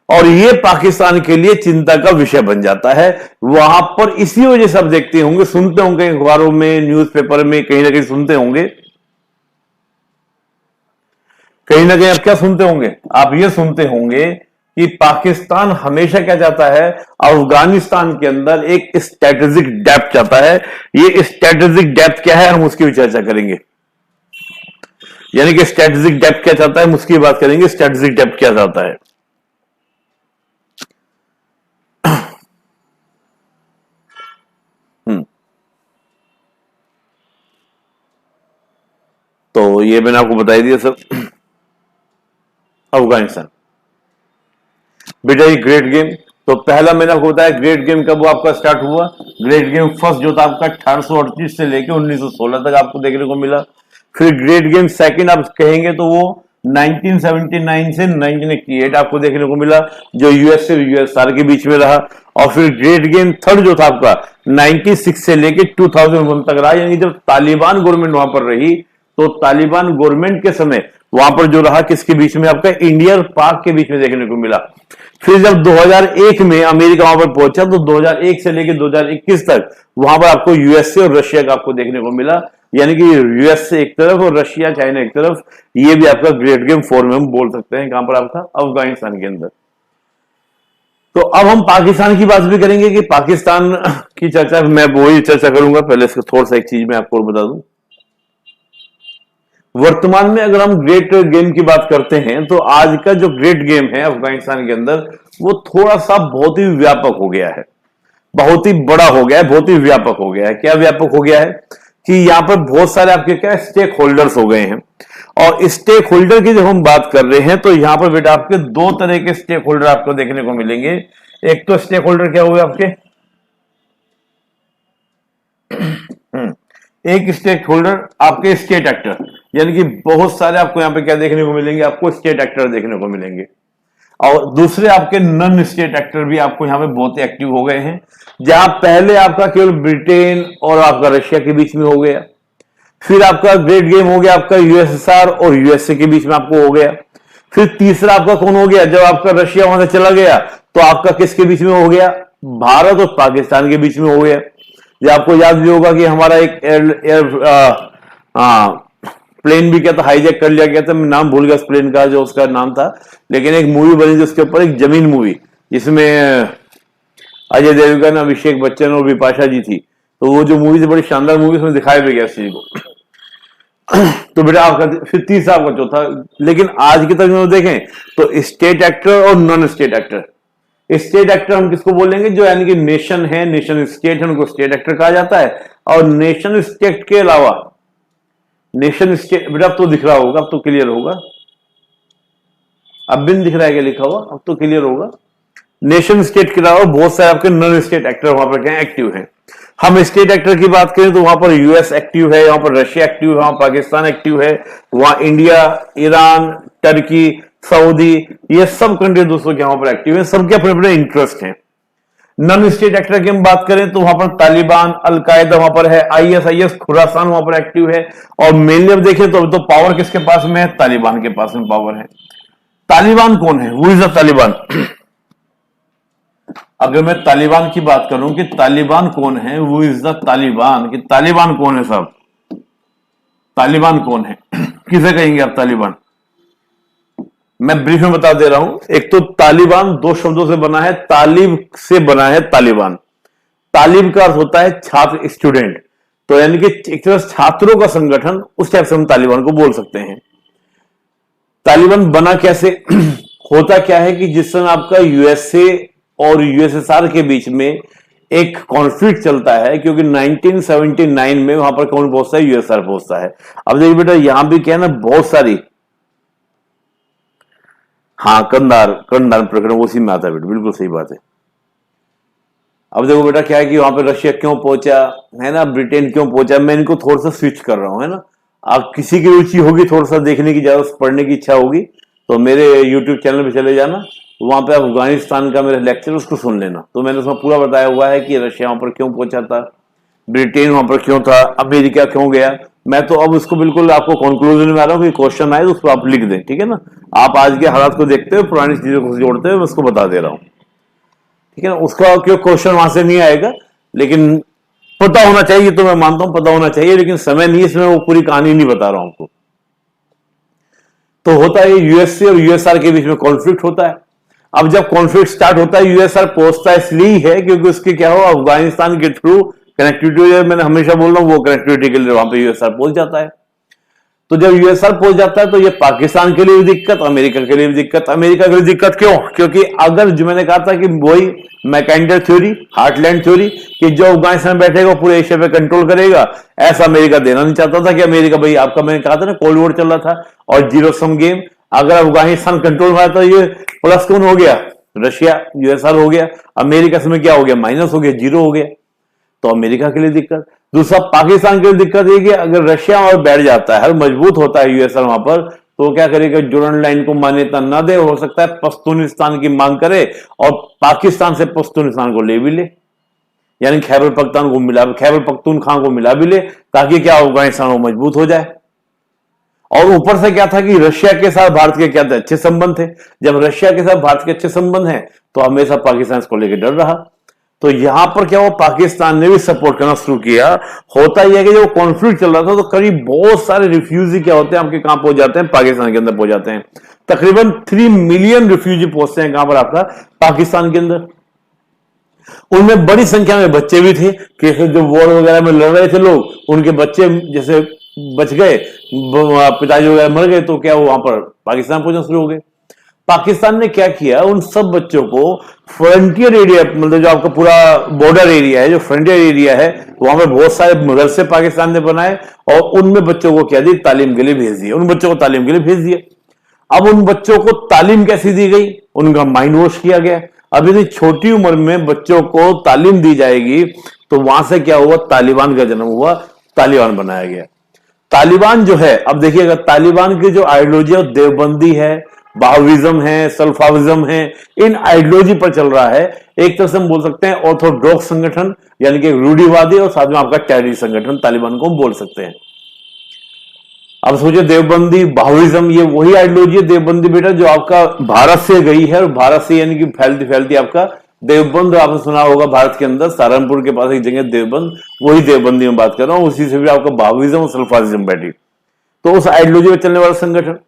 और ये पाकिस्तान के लिए चिंता का विषय बन जाता है वहां पर। इसी वजह से आप देखते होंगे, सुनते होंगे अखबारों में, न्यूज़पेपर में, कहीं ना कहीं सुनते होंगे, कहीं ना कहीं आप क्या सुनते होंगे, आप ये सुनते होंगे कि पाकिस्तान हमेशा क्या चाहता है, अफगानिस्तान के अंदर एक स्ट्रेटेजिक डेप्थ चाहता है। ये स्ट्रेटेजिक डेप्थ क्या है, हम उसकी भी चर्चा करेंगे। यानी कि स्ट्रेटेजिक डेप्थ क्या चाहता है, हम उसकी बात करेंगे, स्ट्रेटेजिक डेप्थ क्या चाहता है। तो ये मैंने आपको बता दिया सर। अफगानिस्तान बेटा ये ग्रेट गेम, तो पहला मैंने आपको बताया ग्रेट गेम कब आपका स्टार्ट हुआ। ग्रेट गेम फर्स्ट जो था आपका 1838 से लेकर 1916 तक आपको देखने को मिला। फिर ग्रेट गेम सेकंड आप कहेंगे तो वो 1979 से 1988 आपको देखने को मिला, जो यूएसए और यूएसआर के बीच में रहा। और फिर ग्रेट गेम थर्ड जो था आपका 96 से लेकर 2001 तक रहा, यानी जब तालिबान गवर्नमेंट वहां पर रही, तो तालिबान गवर्नमेंट के समय वहां पर जो रहा किसके बीच में, आपका इंडिया और पाक के बीच में देखने को मिला। फिर जब 2001 में अमेरिका वहां पर पहुंचा, तो 2001 से लेकर 2021 तक वहां पर आपको यूएसए और रशिया का आपको देखने को मिला। यानी कि यूएसए एक तरफ और रशिया चाइना एक तरफ। ये भी आपका ग्रेट गेम 4 में हम बोल सकते हैं, कहां पर आपका, अफगानिस्तान के अंदर। तो अब हम पाकिस्तान की बात भी करेंगे कि पाकिस्तान की चर्चा मैं वही चर्चा करूंगा। पहले इसको थोड़ा सा एक चीज मैं आपको बता दूं, वर्तमान में अगर हम ग्रेट गेम की बात करते हैं तो आज का जो ग्रेट गेम है अफगानिस्तान के अंदर, वो थोड़ा सा बहुत ही व्यापक हो गया है, बहुत ही बड़ा हो गया है, बहुत ही व्यापक हो गया है। क्या व्यापक हो गया है कि यहां पर बहुत सारे आपके क्या स्टेक होल्डर्स हो गए हैं। और स्टेक होल्डर की जब हम बात कर रहे हैं तो यहां पर बेटा आपके दो तरह के स्टेक होल्डर आपको देखने को मिलेंगे। एक तो स्टेक होल्डर क्या हुए आपके, एक स्टेक होल्डर आपके स्टेट एक्टर, यानी कि बहुत सारे आपको यहां पे क्या देखने को मिलेंगे, आपको स्टेट एक्टर देखने को मिलेंगे। और दूसरे आपके नॉन स्टेट एक्टर भी आपको यहां पे बहुत ही एक्टिव हो गए हैं। जहां पहले आपका केवल ब्रिटेन और आपका रशिया के बीच में हो गया, फिर आपका ग्रेट गेम हो गया आपका यूएसएसआर और यूएसए के बीच में आपको हो गया। फिर तीसरा आपका कौन हो गया, जब आपका रशिया वहां से चला गया तो आपका किसके बीच में हो गया, भारत और पाकिस्तान के बीच में हो गया। ये आपको याद भी होगा कि हमारा एक प्लेन भी क्या था, हाईजैक कर लिया गया था। मैं नाम भूल गया उस प्लेन का, जो उसका नाम था, लेकिन एक मूवी बनी थी उसके ऊपर, एक जमीन मूवी, जिसमें अजय देवगन, अभिषेक बच्चन और बिपाशा जी थी। तो वो जो मूवी थी बड़ी शानदार मूवी, उसमें दिखाया भी गया इस चीज को। तो बेटा आपका फिर तीसरा आपका चौथा, लेकिन आज की तक में देखें तो स्टेट एक्टर और non state actor, state actor हम किसको बोलेंगे, जो यानी कि नेशन है, नेशन स्टेट है, उनको स्टेट एक्टर कहा जाता है। और नेशन स्टेट के अलावा, नेशन स्टेट, बेटा अब तो दिख रहा होगा, अब तो क्लियर होगा, अब भी नहीं दिख रहा है क्या लिखा हुआ, अब तो क्लियर होगा। नेशन स्टेट के अलावा बहुत सारे आपके नॉन स्टेट एक्टर वहां पर क्या एक्टिव हैं। हम स्टेट एक्टर की बात करें तो वहां पर यूएस एक्टिव है, वहां पर रशिया एक्टिव है, वहां पाकिस्तान एक्टिव है, वहां इंडिया, ईरान, टर्की, सऊदी, ये सब कंट्री दोस्तों के वहां पर एक्टिव है, सबके अपने अपने इंटरेस्ट हैं। नॉन स्टेट एक्टर की हम बात करें तो वहां पर तालिबान, अलकायदा वहां पर है, आईएसआईएस खुरासान वहां पर एक्टिव है। और मेनली अब देखें तो पावर किसके पास में है, तालिबान के पास में पावर है। तालिबान कौन है, हु इज द तालिबान? अगर मैं तालिबान की बात करूं कि तालिबान कौन है, हु इज द तालिबान, कि तालिबान कौन है साहब, तालिबान कौन है? किसे कहेंगे आप तालिबान? मैं ब्रीफ में बता दे रहा हूं। एक तो तालिबान दो शब्दों से बना है, तालिब से बना है तालिबान। तालिब का अर्थ होता है छात्र, स्टूडेंट, तो यानी कि एक तरह छात्रों का संगठन, उस टाइप से हम तालिबान को बोल सकते हैं। तालिबान बना कैसे? होता क्या है कि जिस समय आपका यूएसए और यूएसएसआर के बीच में एक कॉन्फ्लिक्ट चलता है, क्योंकि 1979 में वहां पर कौन पहुंचता है, यूएसएसआर पहुंचता है। अब देखिए बेटा यहां भी क्या है ना, बहुत सारी, हाँ कंधार प्रकरण उसी में आता है बेटा, बिल्कुल सही बात है। अब देखो बेटा क्या है कि वहां पर रशिया क्यों पहुंचा है ना, ब्रिटेन क्यों पहुंचा, मैं इनको थोड़ा सा स्विच कर रहा हूं, है ना। आप किसी की रुचि होगी थोड़ा सा देखने की, ज्यादा पढ़ने की इच्छा होगी तो मेरे यूट्यूब चैनल पे चले जाना, वहां पे अफगानिस्तान का मेरा लेक्चर उसको सुन लेना। तो मैंने उसमें पूरा बताया हुआ है कि रशिया वहां पर क्यों पहुंचा था, ब्रिटेन वहां पर क्यों था, अमेरिका क्यों गया। मैं तो अब उसको बिल्कुल आपको कंक्लूजन में आ रहा हूँ कि क्वेश्चन आए तो उसको आप लिख दें, ठीक है ना। आप आज के हालात को देखते हुए पुरानी चीजों को जोड़ते हुए मैं उसको बता दे रहा हूँ, ठीक है ना। उसका क्यों क्वेश्चन वहां से नहीं आएगा, लेकिन पता होना चाहिए, तो मैं मानता हूं पता होना चाहिए, लेकिन समय नहीं, इसमें वो पूरी कहानी नहीं बता रहा हूं आपको। तो होता है यूएसए और यूएसआर के बीच में कॉन्फ्लिक्ट होता है। अब जब कॉन्फ्लिक्ट स्टार्ट होता है, यूएसआर पहुंचता है इसलिए है क्योंकि उसके क्या हो, अफगानिस्तान के थ्रू कनेक्टिविटी, मैंने हमेशा बोल रहा हूं वो कनेक्टिविटी के लिए वहां पे यूएसआर पहुंच जाता है। तो जब यूएसआर पहुंच जाता है तो ये पाकिस्तान के लिए भी दिक्कत, अमेरिका के लिए भी दिक्कत। अमेरिका के लिए दिक्कत क्यों? क्योंकि अगर जो मैंने कहा था कि वही मैकेंडर थ्योरी, हार्टलैंड थ्योरी, कि जो अफगानिस्तान बैठेगा पूरे एशिया पे कंट्रोल करेगा, ऐसा अमेरिका देना नहीं चाहता था। कि अमेरिका भाई आपका, मैंने कहा था ना कोल्ड वॉर चल रहा था और जीरो सम गेम, अगर अफगानिस्तान कंट्रोल में आया तो ये प्लस कौन हो गया, रशिया, यूएसआर हो गया। अमेरिका से क्या हो गया, माइनस हो गया, जीरो हो गया। तो अमेरिका के लिए दिक्कत। दूसरा पाकिस्तान के लिए दिक्कत है कि अगर रशिया और बैठ जाता है, मजबूत होता है यूएसआर वहां पर, तो क्या करेगा, जुड़न लाइन को मान्यता ना दे, हो सकता है पश्तूनिस्तान की मांग करे और पाकिस्तान से पश्तूनिस्तान को ले भी ले, यानी खैबर पख्तून को मिला, खैबर पख्तूनख्वा को मिला भी ले, ताकि क्या अफगानिस्तान वो मजबूत हो जाए। और ऊपर से क्या था कि रशिया के साथ भारत के क्या थे, अच्छे संबंध थे। जब रशिया के साथ भारत के अच्छे संबंध हैं तो हमेशा पाकिस्तान इसको लेकर डर रहा। तो यहां पर क्या हुआ, पाकिस्तान ने भी सपोर्ट करना शुरू किया। होता यह है कि जब कॉन्फ्लिक्ट चल रहा था तो करीब बहुत सारे रिफ्यूजी क्या होते हैं आपके, कहां पहुंच जाते हैं, पाकिस्तान के अंदर पहुंच जाते हैं। तकरीबन 3 मिलियन रिफ्यूजी पहुंचते हैं कहां पर, आपका पाकिस्तान के अंदर। उनमें बड़ी संख्या में बच्चे भी थे, कि जो वॉर वगैरह में लड़ रहे थे लोग, उनके बच्चे जैसे बच गए, पिताजी वगैरह मर गए, तो क्या वो वहां पर पाकिस्तान पहुंचना शुरू हो गए। पाकिस्तान ने क्या किया, उन सब बच्चों को फ्रंटियर एरिया, मतलब जो आपका पूरा बॉर्डर एरिया है, जो फ्रंटियर एरिया है, वहां पर बहुत सारे मदरसे पाकिस्तान ने बनाए और उनमें बच्चों को क्या दी, तालीम के लिए भेज दिया, उन बच्चों को तालीम के लिए भेज दिया। अब उन बच्चों को तालीम कैसी दी गई, उनका माइंड वॉश किया गया। अब इतनी छोटी उम्र में बच्चों को तालीम दी जाएगी, तो वहां से क्या हुआ, तालिबान का जन्म हुआ, तालिबान बनाया गया। तालिबान जो है, अब देखिएगा तालिबान की जो आइडियोलॉजी है, देवबंदी है, बहाविज्म है, सल्फाविज्म है, इन आइडियोलॉजी पर चल रहा है। एक तरह से हम बोल सकते हैं ऑर्थोडॉक्स संगठन, यानी कि रूढ़िवादी, और साथ में आपका टेररिस्ट संगठन तालिबान को हम बोल सकते हैं। अब सोचिए देवबंदी, बहाविज्म, ये वही आइडियोलॉजी है देवबंदी बेटा, जो आपका भारत से गई है, और भारत से यानी कि फैलती फैलती आपका देवबंद, आपने सुना होगा भारत के अंदर सहारनपुर के पास एक जगह देवबंद, वही देवबंदी में बात कर रहा हूं, उसी से भी आपका बहाविज्म और सल्फाविज्म बैठी। तो उस आइडियोलॉजी में चलने वाला संगठन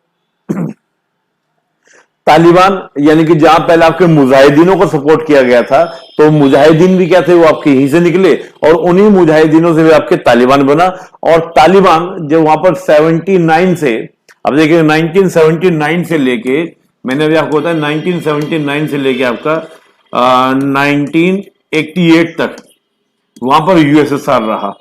तालिबान, यानी कि जहां पहले आपके मुजाहिदीनों को सपोर्ट किया गया था, तो मुजाहिदीन भी क्या थे, वो आपके यहीं से निकले, और उन्हीं मुजाहिदीनों से भी आपके तालिबान बना। और तालिबान जब वहां पर 79 से, अब देखिए 1979 से लेके, मैंने अभी आपको बताया 1979 से लेके आपका 1988 तक वहां पर यूएसएसआर रहा।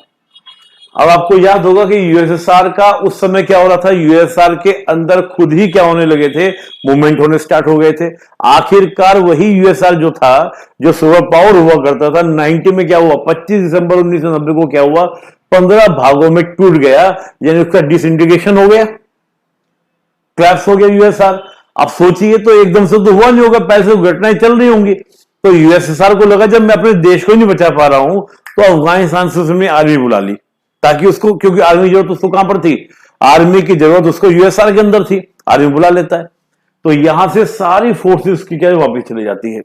अब आपको याद होगा कि यूएसएसआर का उस समय क्या हो रहा था, यूएसएसआर के अंदर खुद ही क्या होने लगे थे, मूवमेंट होने स्टार्ट हो गए थे। आखिरकार वही यूएसएसआर जो था, जो सुपर पावर हुआ करता था, 90 में क्या हुआ, 25 दिसंबर 1990 को क्या हुआ, 15 भागों में टूट गया, यानी उसका डिसइंटीग्रेशन हो गया, क्लैप्स हो गया यूएसएसआर। अब सोचिए तो एकदम से तो हुआ नहीं होगा, पहले से घटनाएं चल रही होंगी। तो यूएसएसआर को लगा जब मैं अपने देश को नहीं बचा पा रहा हूं तो अफगानिस्तान से उसने आर्मी बुला ली, ताकि उसको, क्योंकि आर्मी की जरूरत उसको कहां पर थी, आर्मी की जरूरत उसको यूएसएसआर के अंदर थी, आर्मी बुला लेता है। तो यहां से सारी फोर्सेस की क्या वापस चली जाती है।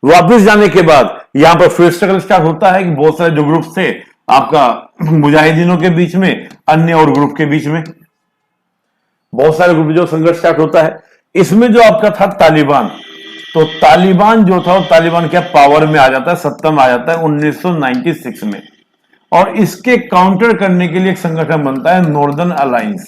वापस जाने के बाद यहां पर फिर स्ट्रगल स्टार्ट होता है कि बहुत सारे जो ग्रुप्स थे आपका मुजाहिदीनों के बीच में, अन्य और ग्रुप के बीच में बहुत सारे ग्रुप जो संघर्ष स्टार्ट होता है। इसमें जो आपका था तालिबान, तो तालिबान जो था, तालिबान क्या पावर में आ जाता है, सत्ता में आ जाता है 1996 में। और इसके काउंटर करने के लिए एक संगठन बनता है नॉर्दर्न अलायंस,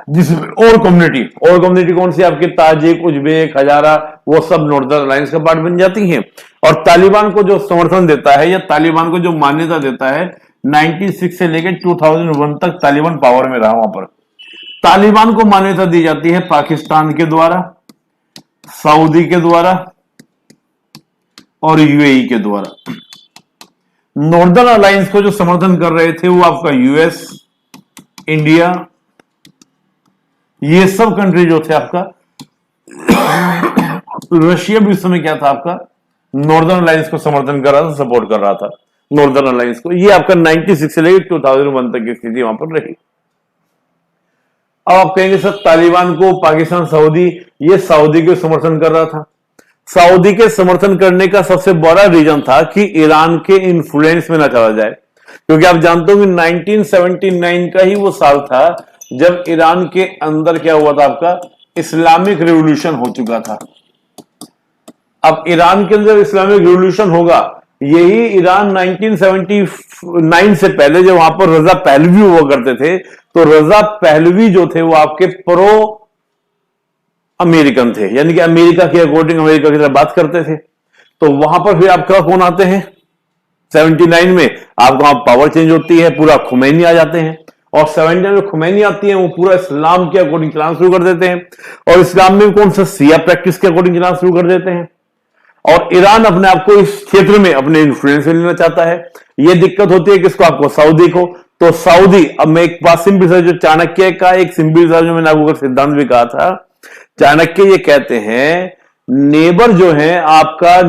जिसमें और कम्युनिटी कौन सी आपके ताजिक, उज्बेक, हजारा, वो सब नॉर्दर्न अलायंस का पार्ट बन जाती हैं। और तालिबान को जो समर्थन देता है या तालिबान को जो मान्यता देता है, 96 से लेकर 2001 तक तालिबान पावर में रहा। वहां पर तालिबान को मान्यता दी जाती है पाकिस्तान के द्वारा, सऊदी के द्वारा और यूएई के द्वारा। नॉर्दर्न अलायंस को जो समर्थन कर रहे थे वो आपका यूएस, इंडिया, ये सब कंट्री जो थे आपका, रशिया भी उस समय क्या था आपका, नॉर्दर्न अलायंस को समर्थन कर रहा था, सपोर्ट कर रहा था नॉर्दर्न अलायंस को। ये आपका 96 से लेकर 2001 तक की स्थिति वहां पर रही। अब आप कहेंगे सर तालिबान को पाकिस्तान, सऊदी, ये सऊदी के समर्थन कर रहा था। सऊदी के समर्थन करने का सबसे बड़ा रीजन था कि ईरान के इन्फ्लुएंस में ना चला जाए, क्योंकि आप जानते हो कि 1979 का ही वो साल था जब ईरान के अंदर क्या हुआ था, आपका इस्लामिक रिवॉल्यूशन हो चुका था। अब ईरान के अंदर इस्लामिक रिवॉल्यूशन होगा, यही ईरान 1979 से पहले जब वहां पर रजा पहलवी हुआ करते थे, तो रजा पहलवी जो थे वो आपके प्रो अमेरिकन थे, यानी कि अमेरिका के अकॉर्डिंग, अमेरिका की तरह बात करते थे। तो वहां पर फिर आपका कौन आते हैं, 79 में आपको वहां पावर चेंज होती है, पूरा खुमैनी आ जाते हैं। और 79 में खुमैनी आती है, वो पूरा इस्लाम के अकॉर्डिंग चलाना शुरू कर देते हैं। और इस्लाम में कौन सा सिया प्रैक्टिस के अकॉर्डिंग चलाना शुरू कर देते हैं। और ईरान अपने आप को इस क्षेत्र में अपने इन्फ्लुएंस में लेना चाहता है। यह दिक्कत होती है किसको, आपको, सऊदी को। तो सऊदी, अब मैं एक बात सिंपल सा, जो चाणक्य का एक सिंपल सा जो मैंने आपको सिद्धांत भी कहा था, चाणक्य ये कहते हैं नेबर जो है आपका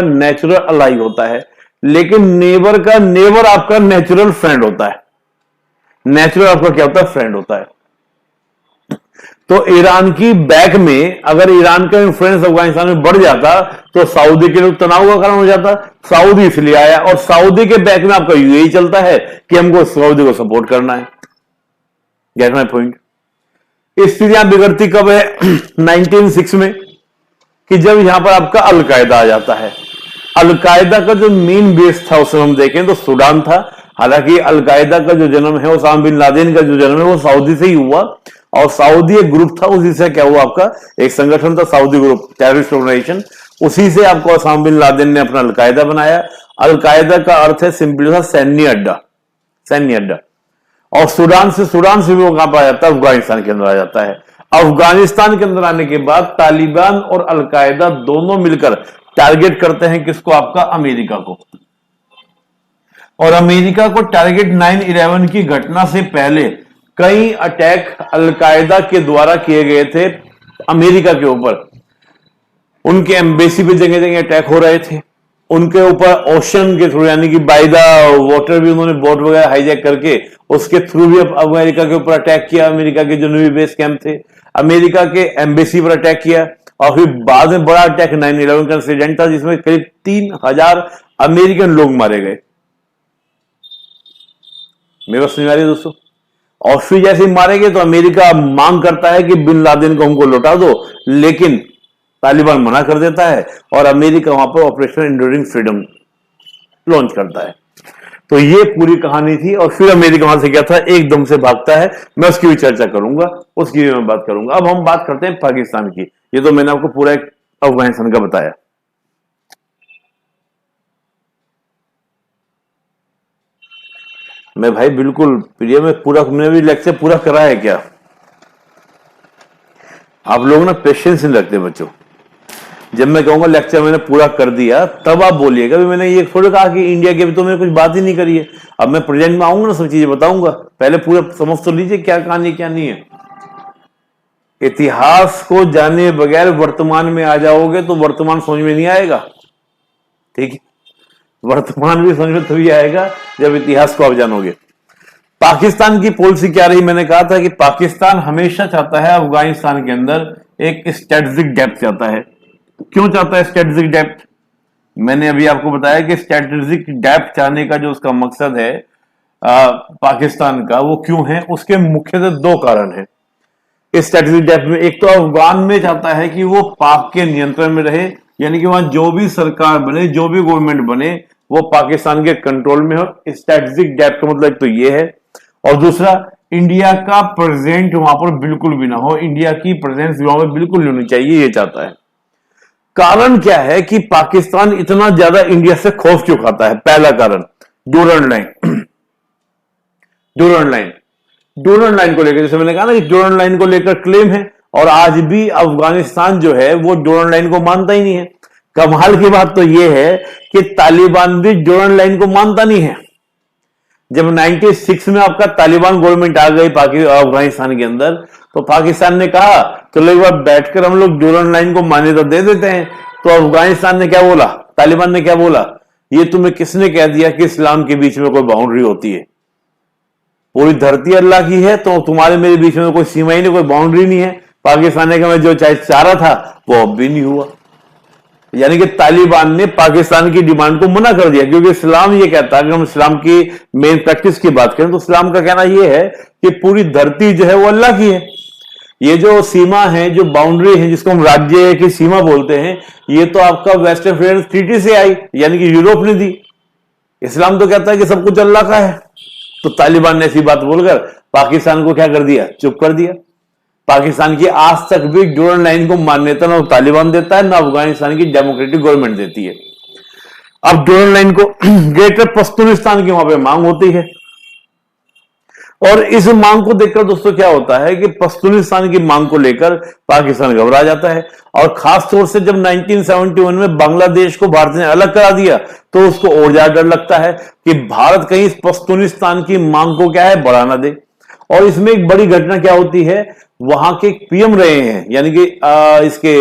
नेचुरल अलाई होता है, लेकिन नेबर आपका नेचुरल फ्रेंड होता है। नेचुरल आपका क्या होता है, फ्रेंड होता है। तो ईरान की बैक में अगर ईरान का इन्फ्लुएंस अफगानिस्तान में बढ़ जाता तो सऊदी के लिए तनाव का कारण हो जाता। सऊदी इसलिए आया, और सऊदी के बैक में आपका यूएई चलता है कि हमको सऊदी को सपोर्ट करना है। Gate my point. स्थितियां बिगड़ती कब है, 1906 में, कि जब यहां पर आपका अलकायदा आ जाता है। अलकायदा का जो मेन बेस था उसे हम देखें तो सूडान था। हालांकि अलकायदा का जो जन्म है, ओसामा बिन लादेन का जो जन्म है, वो सऊदी से ही हुआ। और सऊदी एक ग्रुप था, उसी से क्या हुआ, आपका एक संगठन था सऊदी ग्रुप, टेररिस्ट ऑर्गेनाइजेशन। उसी से आपको ओसामा बिन लादेन ने अपना अलकायदा बनाया। अलकायदा का अर्थ है सिंपली सा सैन्य अड्डा। और सूडान से भी वो कहां पर आ जाता है, अफगानिस्तान के अंदर आ जाता है। अफगानिस्तान के अंदर आने के बाद तालिबान और अलकायदा दोनों मिलकर टारगेट करते हैं किसको, आपका अमेरिका को। और अमेरिका को टारगेट 9/11 की घटना से पहले कई अटैक अलकायदा के द्वारा किए गए थे अमेरिका के ऊपर। उनके एम्बेसी पे जगह जगह अटैक हो रहे थे। उनके ऊपर ओशन के थ्रू, यानी कि बाय द वाटर भी उन्होंने बोट वगैरह हाईजैक करके उसके थ्रू भी अमेरिका के ऊपर अटैक किया। अमेरिका के जो नेवी बेस कैंप थे, अमेरिका के एम्बेसी पर अटैक किया। और फिर बाद में बड़ा अटैक 9/11 का इंसिडेंट था, जिसमें करीब 3000 अमेरिकन लोग मारे गए। मेरे को समझ आ रही है दोस्तों। और फिर जैसे मारे गए तो अमेरिका मांग करता है कि बिन लादेन को हमको लौटा दो, लेकिन तालिबान मना कर देता है और अमेरिका वहां पर ऑपरेशन एंड्यूरिंग फ्रीडम लॉन्च करता है। तो ये पूरी कहानी थी। और फिर अमेरिका वहां से क्या था, एकदम से भागता है। मैं उसकी भी चर्चा करूंगा, उसकी भी मैं बात करूंगा। अब हम बात करते हैं पाकिस्तान की। ये तो मैंने आपको पूरा एक अफगानिस्तान का बताया। मैं भाई बिल्कुल प्रिय में पूरा, मैंने भी लेक्चर पूरा करा है क्या? आप लोग ना पेशेंस नहीं रखते बच्चों। जब मैं कहूंगा लेक्चर मैंने पूरा कर दिया तब आप बोलिएगा भी मैंने ये थोड़ा कहा कि इंडिया की तो मैंने कुछ बात ही नहीं करी है। अब मैं प्रेजेंट में आऊंगा ना, सब चीजें बताऊंगा, पहले पूरा समझ तो लीजिए क्या कहानी क्या नहीं है। इतिहास को जाने बगैर वर्तमान में आ जाओगे तो वर्तमान समझ में नहीं आएगा, ठीक है? वर्तमान भी समझ में तभी आएगा जब इतिहास को आप जानोगे। पाकिस्तान की पॉलिसी क्या रही? मैंने कहा था कि पाकिस्तान हमेशा चाहता है अफगानिस्तान के अंदर एक स्ट्रेटेजिक डेप्थ चाहता है। क्यों चाहता है स्ट्रेटेजिक डेप्थ? मैंने अभी आपको बताया कि स्ट्रेटेजिक डेप्थ चाहने का जो उसका मकसद है पाकिस्तान का, वो क्यों है? उसके मुख्यतः दो कारण है इस स्ट्रेटेजिक डेप्थ में। एक तो अफगान में चाहता है कि वो पाक के नियंत्रण में रहे, यानी कि वहां जो भी सरकार बने, जो भी गवर्नमेंट बने, वो पाकिस्तान के कंट्रोल में हो। स्ट्रेटेजिक डेप्थ का मतलब तो ये है। और दूसरा, इंडिया का प्रेजेंट वहां पर बिल्कुल भी ना हो, इंडिया की प्रेजेंस वहां पर बिल्कुल नहीं होनी चाहिए, ये चाहता है। कारण क्या है कि पाकिस्तान इतना ज्यादा इंडिया से खौफ क्यों खाता है? पहला कारण डूरंड लाइन। डूरंड लाइन को लेकर, जैसे मैंने कहा ना कि डूरंड लाइन को लेकर क्लेम है, और आज भी अफगानिस्तान जो है वो डूरंड लाइन को मानता ही नहीं है। कमाल की बात तो यह है कि तालिबान भी डूरंड लाइन को मानता नहीं है। जब 96 में आपका तालिबान गवर्नमेंट आ गई अफगानिस्तान के अंदर, तो पाकिस्तान ने कहा चलो एक बार बैठकर हम लोग डूरंड लाइन को मान्यता दे देते हैं। तो अफगानिस्तान ने क्या बोला, तालिबान ने क्या बोला, ये तुम्हें किसने कह दिया कि इस्लाम के बीच में कोई बाउंड्री होती है? पूरी धरती अल्लाह की है, तो तुम्हारे मेरे बीच में कोई सीमा ही नहीं, कोई बाउंड्री नहीं है। पाकिस्तान ने कहा मैं जो चाह रहा था वो अब भी नहीं हुआ। यानी कि तालिबान ने पाकिस्तान की डिमांड को मना कर दिया, क्योंकि इस्लाम ये कहता है, अगर हम इस्लाम की मेन प्रैक्टिस की बात करें तो इस्लाम का कहना यह है कि पूरी धरती जो है वो अल्लाह की है। ये जो सीमा है, जो बाउंड्री है, जिसको हम राज्य की सीमा बोलते हैं, ये तो आपका वेस्टर्न फ्रीडम ट्रीटी से आई, यानी कि यूरोप ने दी। इस्लाम तो कहता है कि सब कुछ अल्लाह का है। तो तालिबान ने ऐसी बात बोलकर पाकिस्तान को क्या कर दिया, चुप कर दिया। पाकिस्तान की आज तक भी डूरंड लाइन को मान्यता ना तालिबान देता है, ना अफगानिस्तान की डेमोक्रेटिक गवर्नमेंट देती है। अब डूरंड लाइन को ग्रेटर पश्तूनिस्तान की वहां पे मांग होती है, और इस मांग को देखकर दोस्तों क्या होता है कि पश्तूनिस्तान की मांग को लेकर पाकिस्तान घबरा जाता है। और खास तौर से जब 1971 में बांग्लादेश को भारत ने अलग करा दिया, तो उसको और ज्यादा डर लगता है कि भारत कहीं इस पश्तूनिस्तान की मांग को क्या है, बढ़ा ना दे। और इसमें एक बड़ी घटना क्या होती है, वहां के पीएम रहे हैं, यानी कि इसके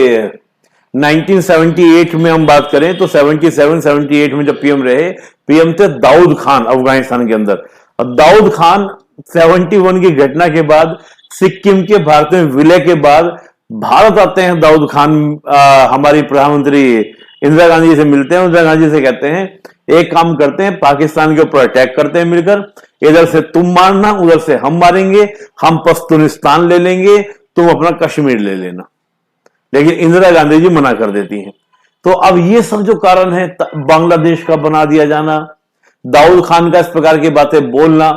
1978 में हम बात करें तो 77-78 में जब पीएम रहे, पीएम थे दाऊद खान अफगानिस्तान के अंदर। और दाऊद खान 71 की घटना के बाद, सिक्किम के भारत में विलय के बाद भारत आते हैं। दाऊद खान हमारी प्रधानमंत्री इंदिरा गांधी से मिलते हैं, इंदिरा गांधी से कहते हैं एक काम करते हैं, पाकिस्तान के ऊपर अटैक करते हैं मिलकर, इधर से तुम मारना, उधर से हम मारेंगे, हम पश्तूनिस्तान ले लेंगे, तुम अपना कश्मीर ले लेना। लेकिन इंदिरा गांधी जी मना कर देती हैं। तो अब ये सब जो कारण है, बांग्लादेश का बना दिया जाना, दाऊद खान का इस प्रकार की बातें बोलना,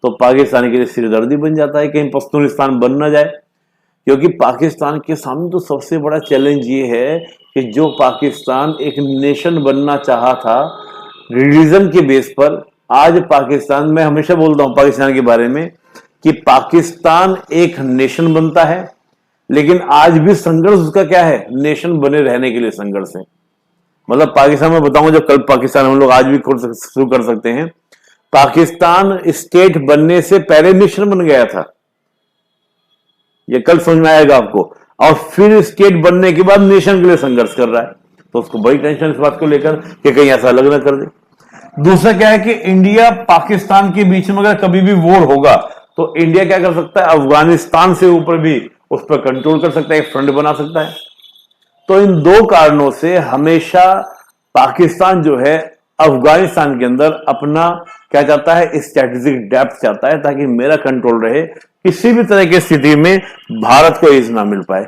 तो पाकिस्तान के लिए सिरदर्दी बन जाता है कहीं पश्तूनिस्तान बन ना जाए। क्योंकि पाकिस्तान के सामने तो सबसे बड़ा चैलेंज ये है कि जो पाकिस्तान एक नेशन बनना चाहा था रिलीजन के बेस पर, आज पाकिस्तान, मैं हमेशा बोलता हूं पाकिस्तान के बारे में कि पाकिस्तान एक नेशन बनता है, लेकिन आज भी संघर्ष उसका क्या है, नेशन बने रहने के लिए संघर्ष है। मतलब पाकिस्तान में बताऊंगा, जब कल पाकिस्तान हम लोग आज भी शुरू कर सकते हैं, पाकिस्तान स्टेट बनने से पहले नेशन बन गया था, ये कल समझ में आएगा आपको। और फिर स्टेट बनने के बाद नेशन के लिए संघर्ष कर रहा है, तो उसको बड़ी टेंशन इस बात को लेकर कि कहीं ऐसा अलग ना कर दे। दूसरा क्या है कि इंडिया पाकिस्तान के बीच में अगर कभी भी वॉर होगा, तो इंडिया क्या कर सकता है, अफगानिस्तान से ऊपर भी उस पर कंट्रोल कर सकता है, एक फ्रंट बना सकता है। तो इन दो कारणों से हमेशा पाकिस्तान जो है अफगानिस्तान के अंदर अपना क्या चाहता है, स्ट्रेटेजिक डेप्थ चाहता है, ताकि मेरा कंट्रोल रहे, किसी भी तरह की स्थिति में भारत को एज ना मिल पाए।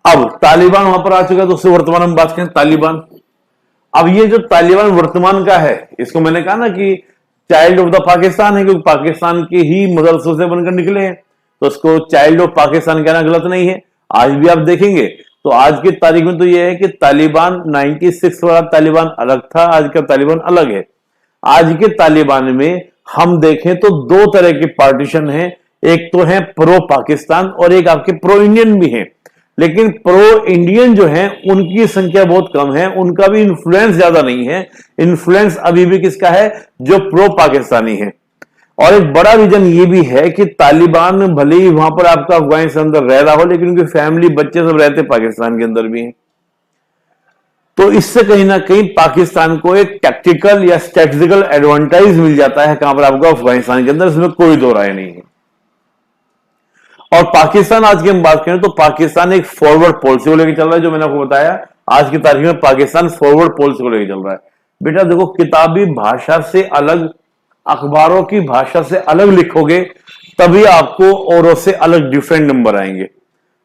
अब तालिबान वहां पर आ चुका है, दोस्तों वर्तमान हम बात करें तालिबान। अब ये जो तालिबान वर्तमान का है, इसको मैंने कहा ना कि चाइल्ड ऑफ द पाकिस्तान है, क्योंकि पाकिस्तान के ही मदरसों से बनकर निकले हैं, तो उसको चाइल्ड ऑफ पाकिस्तान कहना गलत नहीं है। आज भी आप देखेंगे तो आज की तारीख में तो यह है कि तालिबान 96 वाला तालिबान अलग था, आज का तालिबान अलग है। आज के तालिबान में हम देखें तो दो तरह के पार्टीशन है, एक तो है प्रो पाकिस्तान और एक आपके प्रो इंडियन भी है। लेकिन प्रो इंडियन जो है उनकी संख्या बहुत कम है, उनका भी इन्फ्लुएंस ज्यादा नहीं है। इन्फ्लुएंस अभी भी किसका है? जो प्रो पाकिस्तानी है। और एक बड़ा रीजन ये भी है कि तालिबान भले ही वहां पर आपका अफगानिस्तान अंदर रह रहा हो, लेकिन उनकी फैमिली बच्चे सब रहते पाकिस्तान के अंदर भी हैं। तो इससे कहीं ना कहीं पाकिस्तान को एक टैक्टिकल या स्ट्रेटेजिकल एडवांटेज मिल जाता है कहां पर आपको? अफगानिस्तान के अंदर। इसमें कोई दो राय नहीं है। और पाकिस्तान आज की हम बात करें तो पाकिस्तान एक फॉरवर्ड पॉलिसी को लेकर चल रहा है। जो मैंने आपको बताया आज की तारीख में पाकिस्तान फॉरवर्ड पॉलिसी को लेकर चल रहा है। बेटा देखो, किताबी भाषा से अलग, अखबारों की भाषा से अलग लिखोगे तभी आपको औरों से अलग डिफरेंट नंबर आएंगे।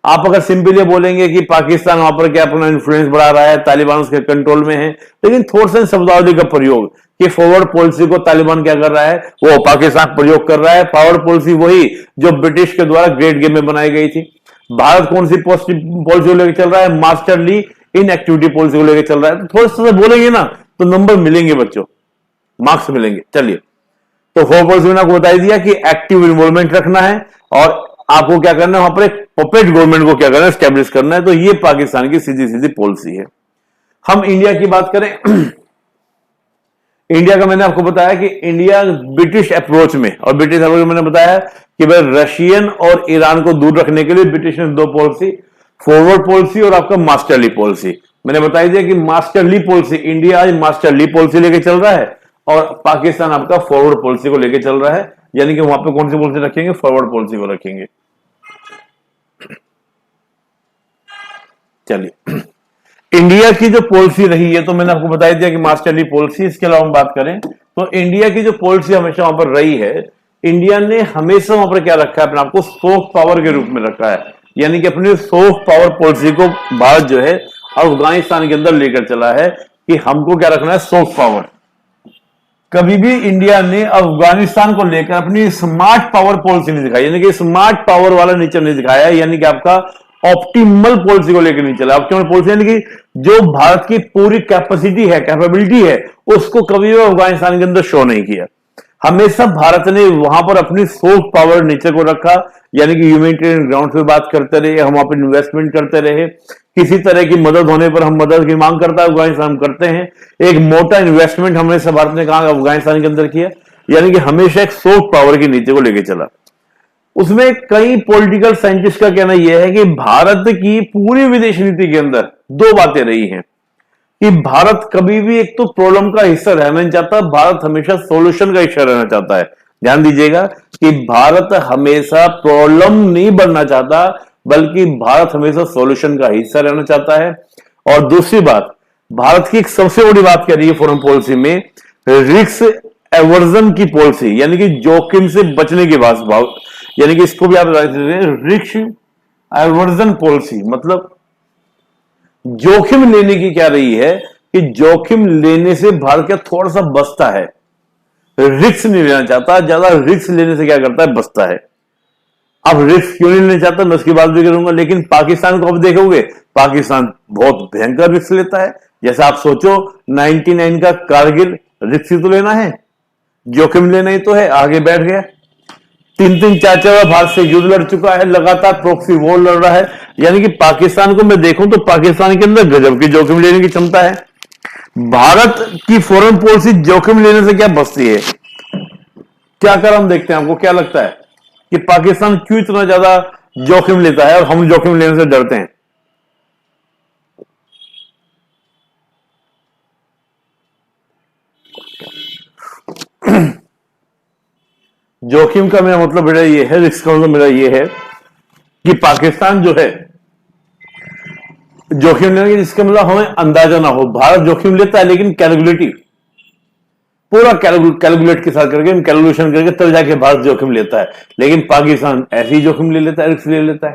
आप अगर सिंपली बोलेंगे कि पाकिस्तान वहां पर क्या अपना इन्फ्लुएंस बढ़ा रहा है, तालिबान उसके कंट्रोल में है, लेकिन थोड़ा सा शब्दावली का प्रयोग कि फॉरवर्ड पॉलिसी को तालिबान क्या कर रहा है? वो पाकिस्तान प्रयोग कर रहा है। फॉरवर्ड पॉलिसी वही जो ब्रिटिश के द्वारा ग्रेट गेम में बनाई गई थी। भारत कौन सी पॉलिसी को लेकर चल रहा है? मास्टरली इनएक्टिविटी पॉलिसी को लेकर चल रहा है। तो थोड़ा सा बोलेंगे ना तो नंबर मिलेंगे बच्चों, मार्क्स मिलेंगे। चलिए, तो फॉरवर्ड पॉलिसी मैंने आपको बता दिया कि एक्टिव इन्वॉल्वमेंट रखना है और आपको क्या करना है? वहां पर एक पपेट गवर्नमेंट को क्या करना है? एस्टेब्लिश करना है। तो ये पाकिस्तान की सीधी सीधी पॉलिसी है। हम इंडिया की बात करें, इंडिया का मैंने आपको बताया कि इंडिया ब्रिटिश अप्रोच में, और ब्रिटिश अप्रोच में मैंने बताया कि भाई रशियन और ईरान को दूर रखने के लिए ब्रिटिश ने दो पॉलिसी, फॉरवर्ड पॉलिसी और आपका मास्टरली पॉलिसी। मैंने बताई दिया कि मास्टरली पॉलिसी, इंडिया आज मास्टरली पॉलिसी लेके चल रहा है और पाकिस्तान आपका फॉरवर्ड पॉलिसी को लेके चल रहा है। यानी कि वहां पे कौन सी पॉलिसी रखेंगे? फॉरवर्ड पॉलिसी को रखेंगे। चलिए, इंडिया की जो पॉलिसी रही है तो मैंने आपको बता दिया कि मास्टरली पॉलिसी। इसके अलावा हम बात करें तो इंडिया की जो पॉलिसी हमेशा वहां पर रही है, इंडिया ने हमेशा वहां पर क्या रखा है? अपने आपको सॉफ्ट पावर के रूप में रखा है। यानी कि अपनी सॉफ्ट पावर पॉलिसी को भारत जो है अफगानिस्तान के अंदर लेकर चला है कि हमको क्या रखना है? Soft power. कभी भी इंडिया ने अफगानिस्तान को लेकर अपनी स्मार्ट पावर पॉलिसी नहीं दिखाई, यानी कि स्मार्ट पावर वाला नेचर नहीं दिखाया, यानी कि आपका ऑप्टिमल पॉलिसी को लेकर नहीं चला। ऑप्टिमल पॉलिसी यानी कि जो भारत की पूरी कैपेसिटी है, कैपेबिलिटी है, उसको कभी भी अफगानिस्तान के अंदर शो नहीं किया। हमेशा भारत ने वहां पर अपनी सॉफ्ट पावर नेचर को रखा, यानी कि ह्यूमैनिटेरियन ग्राउंड पे बात करते रहे, हम वहां पर इन्वेस्टमेंट करते रहे। किसी तरह की मदद होने पर हम मदद की मांग करता है अफगानिस्तान करते हैं। एक मोटा इन्वेस्टमेंट हमेशा भारत ने कहा अफगानिस्तान के अंदर किया, यानी कि हमेशा एक सॉफ्ट पावर के नीचे को लेके चला। उसमें कई पॉलिटिकल साइंटिस्ट का कहना यह है कि भारत की पूरी विदेश नीति के अंदर दो बातें रही हैं कि भारत कभी भी एक तो प्रॉब्लम का हिस्सा रहना नहीं चाहता, भारत हमेशा सॉल्यूशन का हिस्सा रहना चाहता है। ध्यान दीजिएगा कि भारत हमेशा प्रॉब्लम नहीं बनना चाहता, बल्कि भारत हमेशा सॉल्यूशन का हिस्सा रहना चाहता है। और दूसरी बात, भारत की एक सबसे बड़ी बात क्या रही है फॉरेन पॉलिसी में? रिस्क एवर्जन की पॉलिसी, यानी कि जोखिम से बचने की बात, यानी कि इसको भी आप रिस्क एवर्जन पॉलिसी, मतलब जोखिम लेने की क्या रही है कि जोखिम लेने से भारत क्या थोड़ा सा बचता है, रिस्क नहीं लेना चाहता। ज्यादा रिस्क लेने से क्या करता है? बचता है। अब रिस्क क्यों नहीं लेना चाहता मैं उसकी बात भी करूंगा, लेकिन पाकिस्तान को अब देखोगे, पाकिस्तान बहुत भयंकर रिस्क लेता है। जैसे आप सोचो 99 का कारगिल, रिस्क तो लेना है, जोखिम लेना ही तो है, आगे बैठ गया। 3-3 4-4 भारत से युद्ध लड़ चुका है, लगातार प्रॉक्सी वॉर लड़ रहा है। यानी कि पाकिस्तान को मैं देखूं तो पाकिस्तान के अंदर गजब की जोखिम लेने की क्षमता है। भारत की फॉरेन पॉलिसी जोखिम लेने से क्या बचती है? क्या कर हम देखते हैं, आपको क्या लगता है कि पाकिस्तान क्यों इतना ज्यादा जोखिम लेता है और हम जोखिम लेने से डरते हैं? जोखिम का मेरा मतलब बेटा ये है, रिस्क का मतलब मेरा ये है कि पाकिस्तान जो है जोखिम लेने की, इसका मतलब हमें अंदाजा ना हो। भारत जोखिम लेता है लेकिन कैलकुलेटिव, पूरा कैलकुलेट के साथ करके, कैलकुलेशन करके तब जाके भारत जोखिम लेता है। लेकिन पाकिस्तान ऐसे ही जोखिम ले लेता है, रिस्क ले लेता है।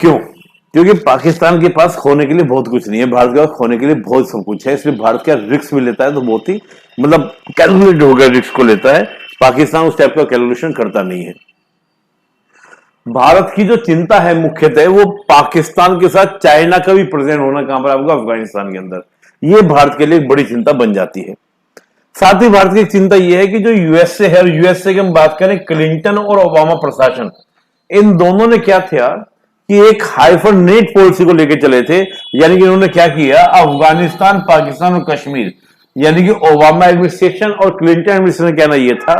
क्यों? क्योंकि पाकिस्तान के पास खोने के लिए बहुत कुछ नहीं है, भारत के पास खोने के लिए बहुत सब कुछ है। इसलिए भारत का रिस्क भी लेता है तो बहुत ही मतलब कैलकुलेट हो गया रिस्क को लेता है। पाकिस्तान उस टाइप का कैलकुलेशन करता नहीं है। भारत की जो चिंता है मुख्यतः वो पाकिस्तान के साथ चाइना का भी प्रेजेंट होना कहां पर आपका, अफगानिस्तान के अंदर। ये भारत के लिए एक बड़ी चिंता बन जाती है। साथ ही भारत की चिंता यह है कि जो यूएसए है, और यूएसए की हम बात करें, क्लिंटन और ओबामा प्रशासन, इन दोनों ने क्या किया कि एक हाइफरनेट पॉलिसी को लेकर चले थे। यानी कि इन्होंने क्या किया, अफगानिस्तान, पाकिस्तान और कश्मीर, यानी कि ओबामा एडमिनिस्ट्रेशन और क्लिंटन एडमिनिस्ट्रेशन का कहना यह था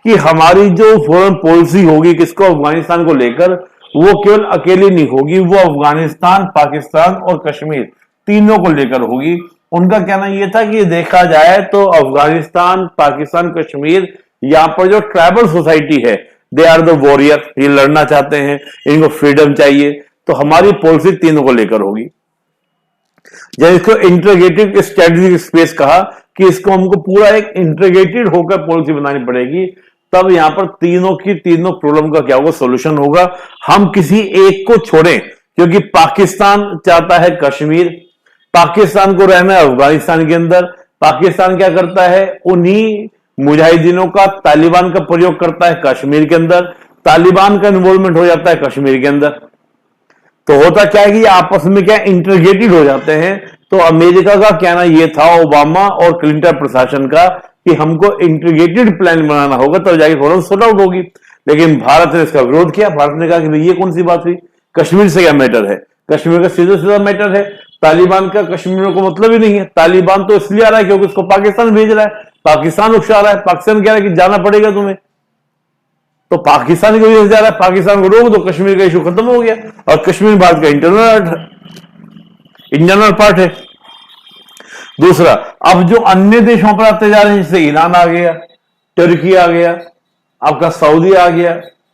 कि हमारी जो फॉरेन पॉलिसी होगी किसको, अफगानिस्तान को लेकर, वो केवल अकेली नहीं होगी, वो अफगानिस्तान, पाकिस्तान और कश्मीर तीनों को लेकर होगी। उनका कहना यह था कि देखा जाए तो अफगानिस्तान, पाकिस्तान, कश्मीर, यहां पर जो ट्राइबल सोसाइटी है, दे आर द वॉरियर, ये लड़ना चाहते हैं, इनको फ्रीडम चाहिए, तो हमारी पॉलिसी तीनों को लेकर होगी। जब इसको इंटीग्रेटेड स्ट्रेटेजिक स्पेस कहा कि इसको हमको पूरा एक इंटीग्रेटेड होकर पॉलिसी बनानी पड़ेगी, तब यहां पर तीनों की तीनों प्रॉब्लम का क्या होगा, सॉल्यूशन होगा। हम किसी एक को छोड़ें, क्योंकि पाकिस्तान चाहता है कश्मीर, पाकिस्तान को रहना है अफगानिस्तान के अंदर। पाकिस्तान क्या करता है, उन्हीं मुजाहिदीनों का, तालिबान का प्रयोग करता है कश्मीर के अंदर, तालिबान का इन्वॉल्वमेंट हो जाता है कश्मीर के अंदर। तो होता क्या है कि आपस में क्या इंटीग्रेटेड हो जाते हैं। तो अमेरिका का कहना यह था, ओबामा और क्लिंटन प्रशासन का, कि हमको इंटीग्रेटेड प्लान बनाना होगा तब जाके फौरन सॉर्ट आउट होगी। लेकिन भारत ने इसका विरोध किया। भारत ने कहा कि भाई ये कौन सी बात हुई, कश्मीर से क्या मैटर है, कश्मीर का सीधा सीधा मैटर है, तालिबान का कश्मीर को मतलब ही नहीं है। तालिबान तो इसलिए आ रहा है क्योंकि उसको पाकिस्तान भेज रहा है, पाकिस्तान उकसा रहा है, पाकिस्तान कह रहा है कि जाना पड़ेगा तुम्हें, तो पाकिस्तान की वजह से जा रहा है, पाकिस्तान को रोक दो, कश्मीर का इशू खत्म हो गया। और कश्मीर भारत का इंटरनल पार्ट है। दूसरा, अब जो अन्य देश वहां पर आते जा रहे हैं, जैसे ईरान आ गया, तुर्की आ गया, आपका सऊदी आ गया,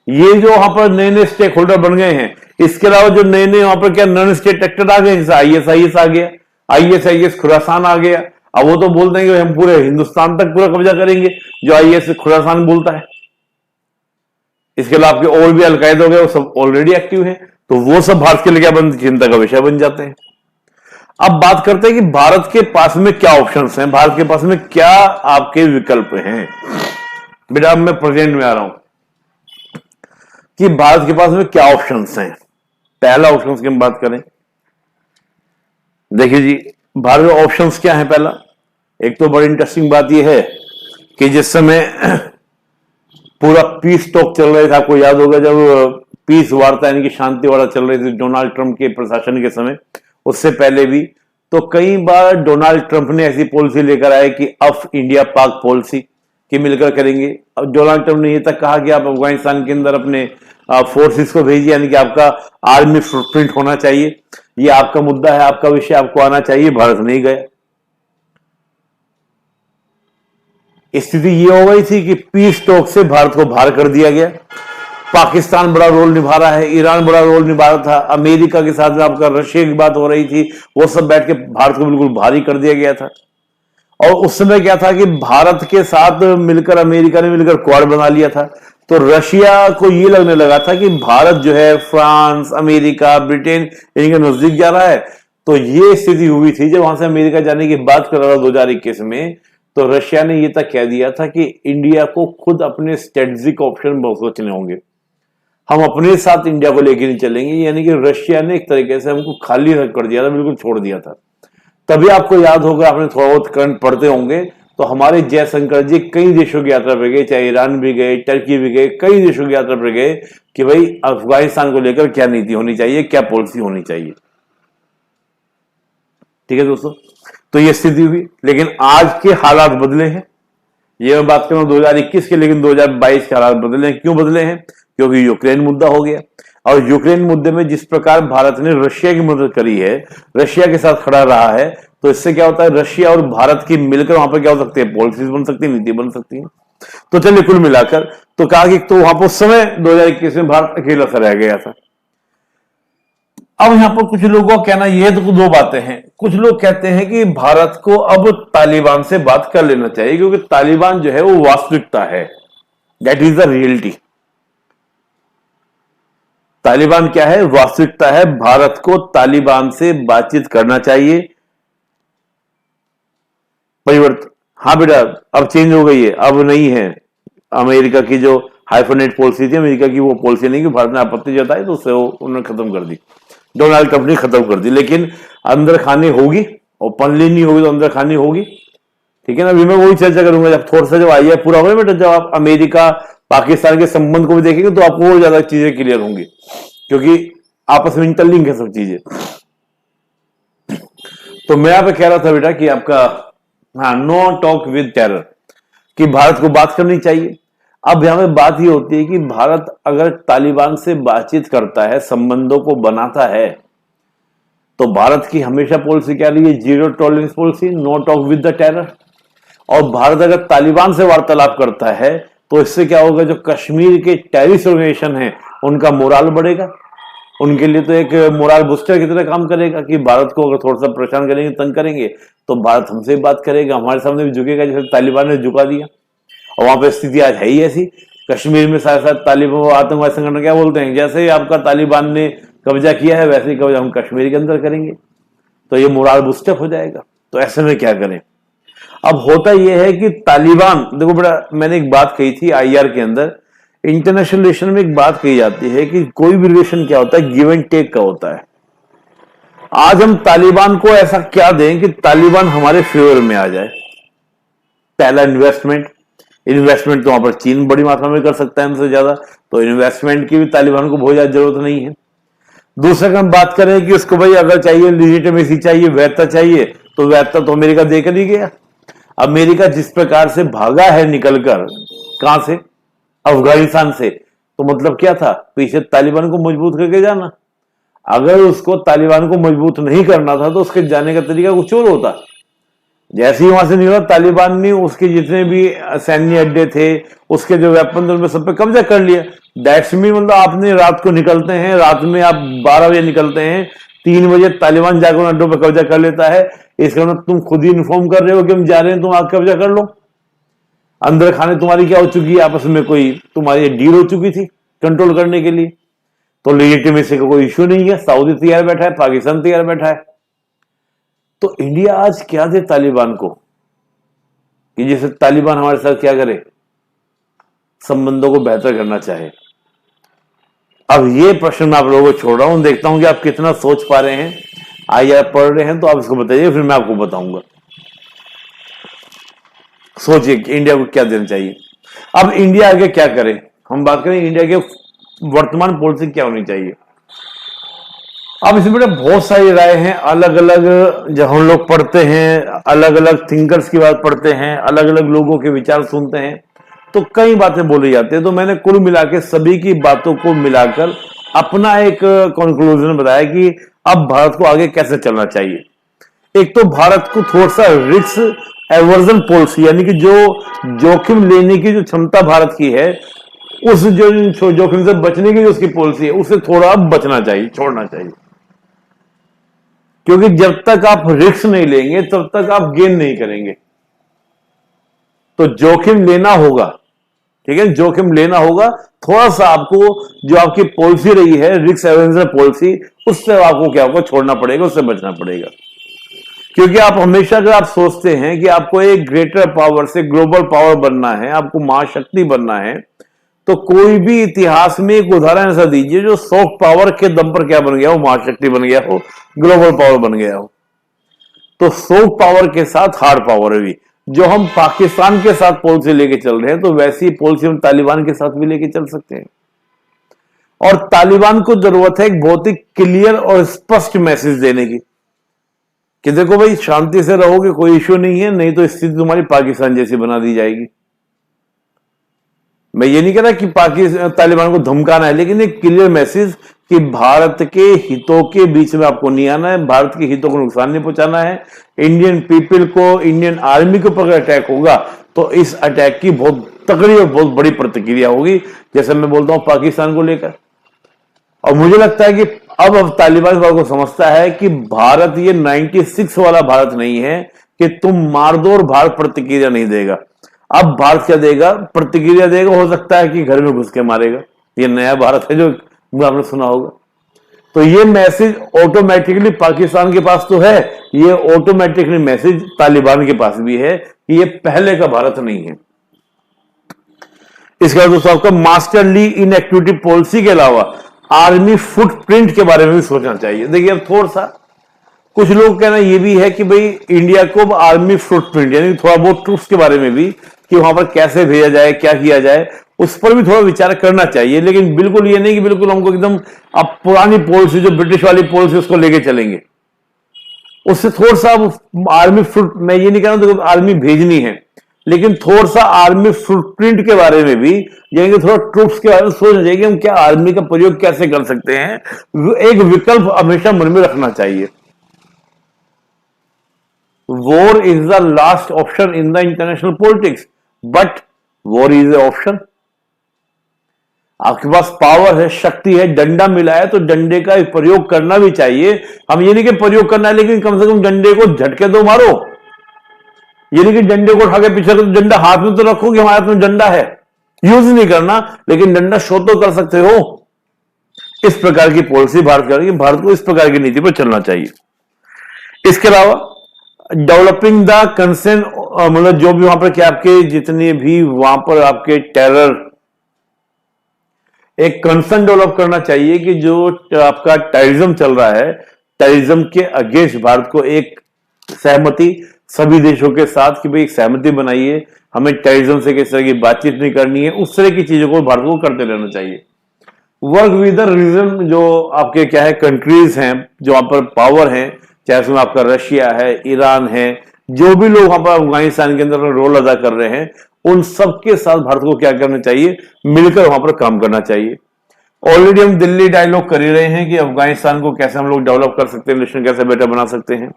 ये जो वहां पर नए नए स्टेक होल्डर बन गए हैं, इसके अलावा जो नए नए वहां पर क्या नॉन स्टेट एक्टर आ गए, जैसे आईएसआईएस आ गया, आईएसआईएस खुरासान आ गया। अब वो तो बोलते हैं कि हम पूरे हिंदुस्तान तक पूरा कब्जा करेंगे, जो आईएस खुरासान बोलता है। इसके अलावा आपके और भी अलकायदा हो गए, वो सब ऑलरेडी एक्टिव है, तो वो सब भारत के लिए क्या बन, चिंता का विषय बन जाते हैं। अब बात करते हैं कि भारत के पास में क्या ऑप्शंस हैं, भारत के पास में क्या आपके विकल्प हैं। बेटा अब मैं प्रेजेंट में आ रहा हूं कि भारत के पास में क्या ऑप्शंस हैं। पहला ऑप्शंस की हम बात करें, देखिए जी, भारत में ऑप्शंस क्या है। पहला, एक तो बड़ी इंटरेस्टिंग बात यह है कि जिस समय पूरा पीस टॉक चल रहा था, आपको याद होगा जब पीस वार्ता यानी कि शांति वार्ता चल रही थी डोनाल्ड ट्रंप के प्रशासन के समय, उससे पहले भी, तो कई बार डोनाल्ड ट्रंप ने ऐसी पॉलिसी लेकर आए कि अब इंडिया पाक पॉलिसी की मिलकर करेंगे। अब डोनाल्ड ट्रंप ने यह तक कहा कि आप अफगानिस्तान के अंदर अपने फोर्सेस को भेजिए, यानी कि आपका आर्मी फुटप्रिंट होना चाहिए, ये आपका मुद्दा है, आपका विषय, आपको आना चाहिए। भारत नहीं गया। स्थिति ये हो गई थी कि पीस टॉक से भारत को बाहर कर दिया गया। पाकिस्तान बड़ा रोल निभा रहा है, ईरान बड़ा रोल निभा रहा था, अमेरिका के साथ में आपका रशिया की बात हो रही थी, वो सब बैठ के भारत को बिल्कुल भारी कर दिया गया था। और उस समय क्या था कि भारत के साथ मिलकर अमेरिका ने मिलकर क्वाड बना लिया था। तो रशिया को ये लगने लगा था कि भारत जो है फ्रांस, अमेरिका, ब्रिटेन इनके नजदीक जा रहा है। तो ये स्थिति हुई थी जब वहां से अमेरिका जाने की बात कर रहा था 2021 में, तो रशिया ने ये तक कह दिया था कि इंडिया को खुद अपने स्ट्रेटेजिक ऑप्शन सोचने होंगे, हम अपने साथ इंडिया को लेकर नहीं चलेंगे। यानी कि रशिया ने एक तरीके से हमको खाली कर दिया था, बिल्कुल छोड़ दिया था। तभी आपको याद होगा, आपने थोड़ा बहुत करंट पढ़ते होंगे, तो हमारे जयशंकर जी कई देशों की यात्रा पर गए, चाहे ईरान भी गए, टर्की भी गए, कई देशों की यात्रा पर गए कि भाई अफगानिस्तान को लेकर क्या नीति होनी चाहिए, क्या पॉलिसी होनी चाहिए। ठीक है दोस्तों, तो ये स्थिति हुई। लेकिन आज के हालात बदले हैं। ये मैं बात कर रहा हूं 2021 के, लेकिन 2022 के हालात बदले हैं। क्यों बदले हैं? क्योंकि यूक्रेन मुद्दा हो गया। और यूक्रेन मुद्दे में जिस प्रकार भारत ने रशिया की मदद करी है, रशिया के साथ खड़ा रहा है, तो इससे क्या होता है, रशिया और भारत की मिलकर वहां पर क्या हो सकती है, पॉलिसीज बन सकती है, नीति बन सकती है। तो चलिए कुल मिलाकर तो कहा कि तो वहां पर उस समय 2021 में भारत अकेला सा रह गया था। अब यहां पर कुछ लोगों का कहना यह, तो दो बातें हैं। कुछ लोग कहते हैं कि भारत को अब तालिबान से बात कर लेना चाहिए, क्योंकि तालिबान जो है वो वास्तविकता है, that is the reality. Taliban क्या है, वास्तविकता है। भारत को तालिबान से बातचीत करना चाहिए। परिवर्तन, हाँ बेटा अब चेंज हो गई है, अब नहीं है अमेरिका की जो हाइफनेट पॉलिसी थी अमेरिका की, वो पॉलिसी नहीं कि भारत ने आपत्ति जताई तो उससे वो उन्होंने खत्म कर दी, डोनाल्ड ट्रंप ने खत्म कर दी। लेकिन अंदर खानी होगी, ओपनली नहीं होगी तो अंदर खानी होगी, ठीक है ना। अभी मैं वही चर्चा करूंगा जब थोड़ा सा जब आइए पूरा होगा बेटा, जब आप अमेरिका पाकिस्तान के संबंध को भी देखेंगे तो आपको और ज्यादा चीजें क्लियर होंगी, क्योंकि आपस में इंटरलिंक है सब चीजें। तो मैं यहाँ पे कह रहा था बेटा कि आपका हाँ, नो टॉक विद टेरर, कि भारत को बात करनी चाहिए। अब यहां पे बात ये होती है कि भारत अगर तालिबान से बातचीत करता है, संबंधों को बनाता है, तो भारत की हमेशा पॉलिसी क्या रही है? Zero tolerance policy, no talk with the terror. और भारत अगर तालिबान से वार्तालाप करता है तो इससे क्या होगा? जो कश्मीर के टेररिस्ट ऑर्गेनाइजेशन है उनका मोराल बढ़ेगा, उनके लिए तो एक मोराल बूस्टर की तरह काम करेगा कि भारत को अगर थोड़ा सा परेशान करेंगे, तंग करेंगे, तो भारत हमसे बात करेगा, हमारे सामने भी झुकेगा, जैसे तालिबान ने झुका दिया। और वहां पे स्थिति आज है ही ऐसी। कश्मीर में साथ साथ तालिबान आतंकवादी संगठन क्या बोलते हैं, जैसे ही आपका तालिबान ने कब्जा किया है वैसे ही कब्जा हम कश्मीर के अंदर करेंगे, तो ये मोराल बूस्टअप हो जाएगा। तो ऐसे में क्या करें? अब होता यह है कि तालिबान, देखो बड़ा, मैंने एक बात कही थी आईआर के अंदर, इंटरनेशनल रिलेशन में एक बात कही जाती है कि कोई भी रिलेशन क्या होता है? गिव एंड टेक का होता है। आज हम तालिबान को ऐसा क्या दें कि तालिबान हमारे फेवर में आ जाए? पहला इन्वेस्टमेंट तो वहां पर चीन बड़ी मात्रा में कर सकता है हमसे ज्यादा, तो इन्वेस्टमेंट की भी तालिबान को बहुत ज्यादा जरूरत नहीं है। दूसरा हम बात करें कि उसको भाई अगर चाहिए लीजिटिमेसी चाहिए, वैधता चाहिए, तो वैधता तो अमेरिका देकर ही गया। अमेरिका जिस प्रकार से भागा है निकलकर, कहां से? अफगानिस्तान से, तो मतलब क्या था? पीछे तालिबान को मजबूत करके जाना। अगर उसको तालिबान को मजबूत नहीं करना था तो उसके जाने का तरीका कुछ और होता। जैसे ही वहां से निकला तालिबान ने उसके जितने भी सैन्य अड्डे थे, उसके जो वेपन थे, उनमें सब पे कब्जा कर लिया। दैट्स मीन मतलब आपने रात को निकलते हैं, रात में आप 12 बजे निकलते हैं, 3 बजे तालिबान जाकर अड्डों पर कब्जा कर लेता है। इसका मतलब तुम खुद ही इन्फॉर्म कर रहे हो कि हम जा रहे हैं, तुम आके कब्जा कर लो। अंदर खाने तुम्हारी क्या हो चुकी है? आपस में कोई तुम्हारी डील हो चुकी थी कंट्रोल करने के लिए। तो लेजिटिमेसी का कोई इश्यू नहीं है। सऊदी तैयार बैठा है, पाकिस्तान तैयार बैठा है। तो इंडिया आज क्या दे तालिबान को कि जैसे तालिबान हमारे साथ क्या करे? संबंधों को बेहतर करना चाहे। अब ये प्रश्न मैं आप लोगों को छोड़ रहा हूं, देखता हूं कि आप कितना सोच पा रहे हैं। आइए आप पढ़ रहे हैं तो आप इसको बताइए, फिर मैं आपको बताऊंगा। सोचिए कि इंडिया को क्या देना चाहिए। अब इंडिया आगे क्या करे? हम बात करें इंडिया के वर्तमान पॉलिसी क्या होनी चाहिए। अब इसमें बेटा बहुत सारी राय हैं, अलग अलग जब हम लोग पढ़ते हैं, अलग अलग थिंकर्स की बात पढ़ते हैं, अलग अलग लोगों के विचार सुनते हैं, तो कई बातें बोली जाती है। तो मैंने कुल मिला के सभी की बातों को मिलाकर अपना एक कंक्लूजन बताया कि अब भारत को आगे कैसे चलना चाहिए। एक तो भारत को थोड़ा सा रिस्क एवर्जन पॉलिसी, यानी कि जो जोखिम लेने की जो क्षमता भारत की है, उस जो जोखिम से बचने की जो उसकी पॉलिसी है, उससे थोड़ा बचना चाहिए, छोड़ना चाहिए। क्योंकि जब तक आप रिस्क नहीं लेंगे तब तक आप गेन नहीं करेंगे। तो जोखिम लेना होगा, ठीक है, जोखिम लेना होगा। थोड़ा सा आपको जो आपकी पॉलिसी रही है रिस्क एवर्जन पॉलिसी, उससे आपको क्या होगा? छोड़ना पड़ेगा, उससे बचना पड़ेगा। क्योंकि आप हमेशा अगर आप सोचते हैं कि आपको एक ग्रेटर पावर से ग्लोबल पावर बनना है, आपको महाशक्ति बनना है, तो कोई भी इतिहास में एक उदाहरण ऐसा दीजिए जो सॉफ्ट पावर के दम पर क्या बन गया हो? महाशक्ति बन गया हो, ग्लोबल पावर बन गया हो। तो सॉफ्ट पावर के साथ हार्ड पावर भी, जो हम पाकिस्तान के साथ पॉलिसी लेके चल रहे हैं, तो वैसी पॉलिसी हम तालिबान के साथ भी लेके चल सकते हैं। और तालिबान को जरूरत है एक बहुत ही क्लियर और स्पष्ट मैसेज देने की कि देखो भाई, शांति से रहोगे, कोई इश्यू नहीं है, नहीं तो स्थिति तुम्हारी पाकिस्तान जैसी बना दी जाएगी। मैं ये नहीं कह रहा कि पाकिस्तान तालिबान को धमकाना है, लेकिन एक क्लियर मैसेज कि भारत के हितों के बीच में आपको नहीं आना है, भारत के हितों को नुकसान नहीं पहुंचाना है। इंडियन पीपल को, इंडियन आर्मी के ऊपर अटैक होगा तो इस अटैक की बहुत तगड़ी और बहुत बड़ी प्रतिक्रिया होगी, जैसे मैं बोलता हूं पाकिस्तान को लेकर। और मुझे लगता है कि अब तालिबान वालों को समझता है कि भारत ये 96 वाला भारत नहीं है कि तुम मार दो और भारत प्रतिक्रिया नहीं देगा। अब भारत क्या देगा? प्रतिक्रिया देगा। हो सकता है कि घर में घुस के मारेगा। ये नया भारत है जो आपने सुना होगा। तो ये मैसेज ऑटोमेटिकली पाकिस्तान के पास तो है, ये ऑटोमेटिकली मैसेज तालिबान के पास भी है कि ये पहले का भारत नहीं है। इसके बाद दोस्तों आपका मास्टरली इनएक्टिविटी पॉलिसी के अलावा आर्मी फुटप्रिंट के बारे में भी सोचना चाहिए। देखिए अब थोड़ा सा कुछ लोग कहना ये भी है कि भाई इंडिया को आर्मी फुटप्रिंट यानी थोड़ा बहुत ट्रूप्स के बारे में भी कि वहां पर कैसे भेजा जाए, क्या किया जाए, उस पर भी थोड़ा विचार करना चाहिए। लेकिन बिल्कुल ये नहीं कि बिल्कुल हमको एकदम अब पुरानी पॉलिसी जो ब्रिटिश वाली पॉलिसी उसको लेके चलेंगे। उससे थोड़ा सा आर्मी फुट, मैं ये नहीं कह रहा हूं आर्मी भेजनी है, लेकिन थोड़ा सा आर्मी फुटप्रिंट के बारे में भी यानी कि थोड़ा ट्रूप्स के बारे में सोचना चाहिए कि हम क्या आर्मी का प्रयोग कैसे कर सकते हैं। एक विकल्प हमेशा मन में रखना चाहिए। War is the last option in the international politics, but war is A option. आपके पास पावर है, शक्ति है, डंडा मिला है तो डंडे का प्रयोग करना भी चाहिए। हम ये नहीं कि प्रयोग करना है, लेकिन कम से कम डंडे को झटके दो, मारो। ये नहीं कि डंडे को उठा के पीछे कर, डंडा हाथ में तो रखो कि हमारे हाथ में डंडा है, यूज नहीं करना, लेकिन डंडा शो तो कर सकते हो। इस प्रकार की पॉलिसी भारत करेगी, भारत को इस प्रकार की नीति पर चलना चाहिए। इसके अलावा डेवलपिंग द कंसर्न, मतलब जो भी वहां पर क्या आपके जितने भी वहां पर आपके टेरर, एक कंसर्न डेवलप करना चाहिए कि जो आपका टेररिज्म चल रहा है, टेररिज्म के अगेंस्ट भारत को एक सहमति सभी देशों के साथ कि भाई एक सहमति बनाइए, हमें टेररिज्म से किस तरह की बातचीत नहीं करनी है, उस तरह की चीजों को भारत को करते रहना चाहिए। वर्क विद द रीजन, जो आपके क्या है कंट्रीज हैं जो वहां पर पावर हैं, चाहे उसमें आपका रशिया है, ईरान है, जो भी लोग वहां पर अफगानिस्तान के अंदर रोल अदा कर रहे हैं, उन सबके साथ भारत को क्या करना चाहिए, मिलकर वहां पर काम करना चाहिए। ऑलरेडी हम दिल्ली डायलॉग कर ही रहे हैं कि अफगानिस्तान को कैसे हम लोग डेवलप कर सकते हैं, रिलेशन कैसे बेटर बना सकते हैं।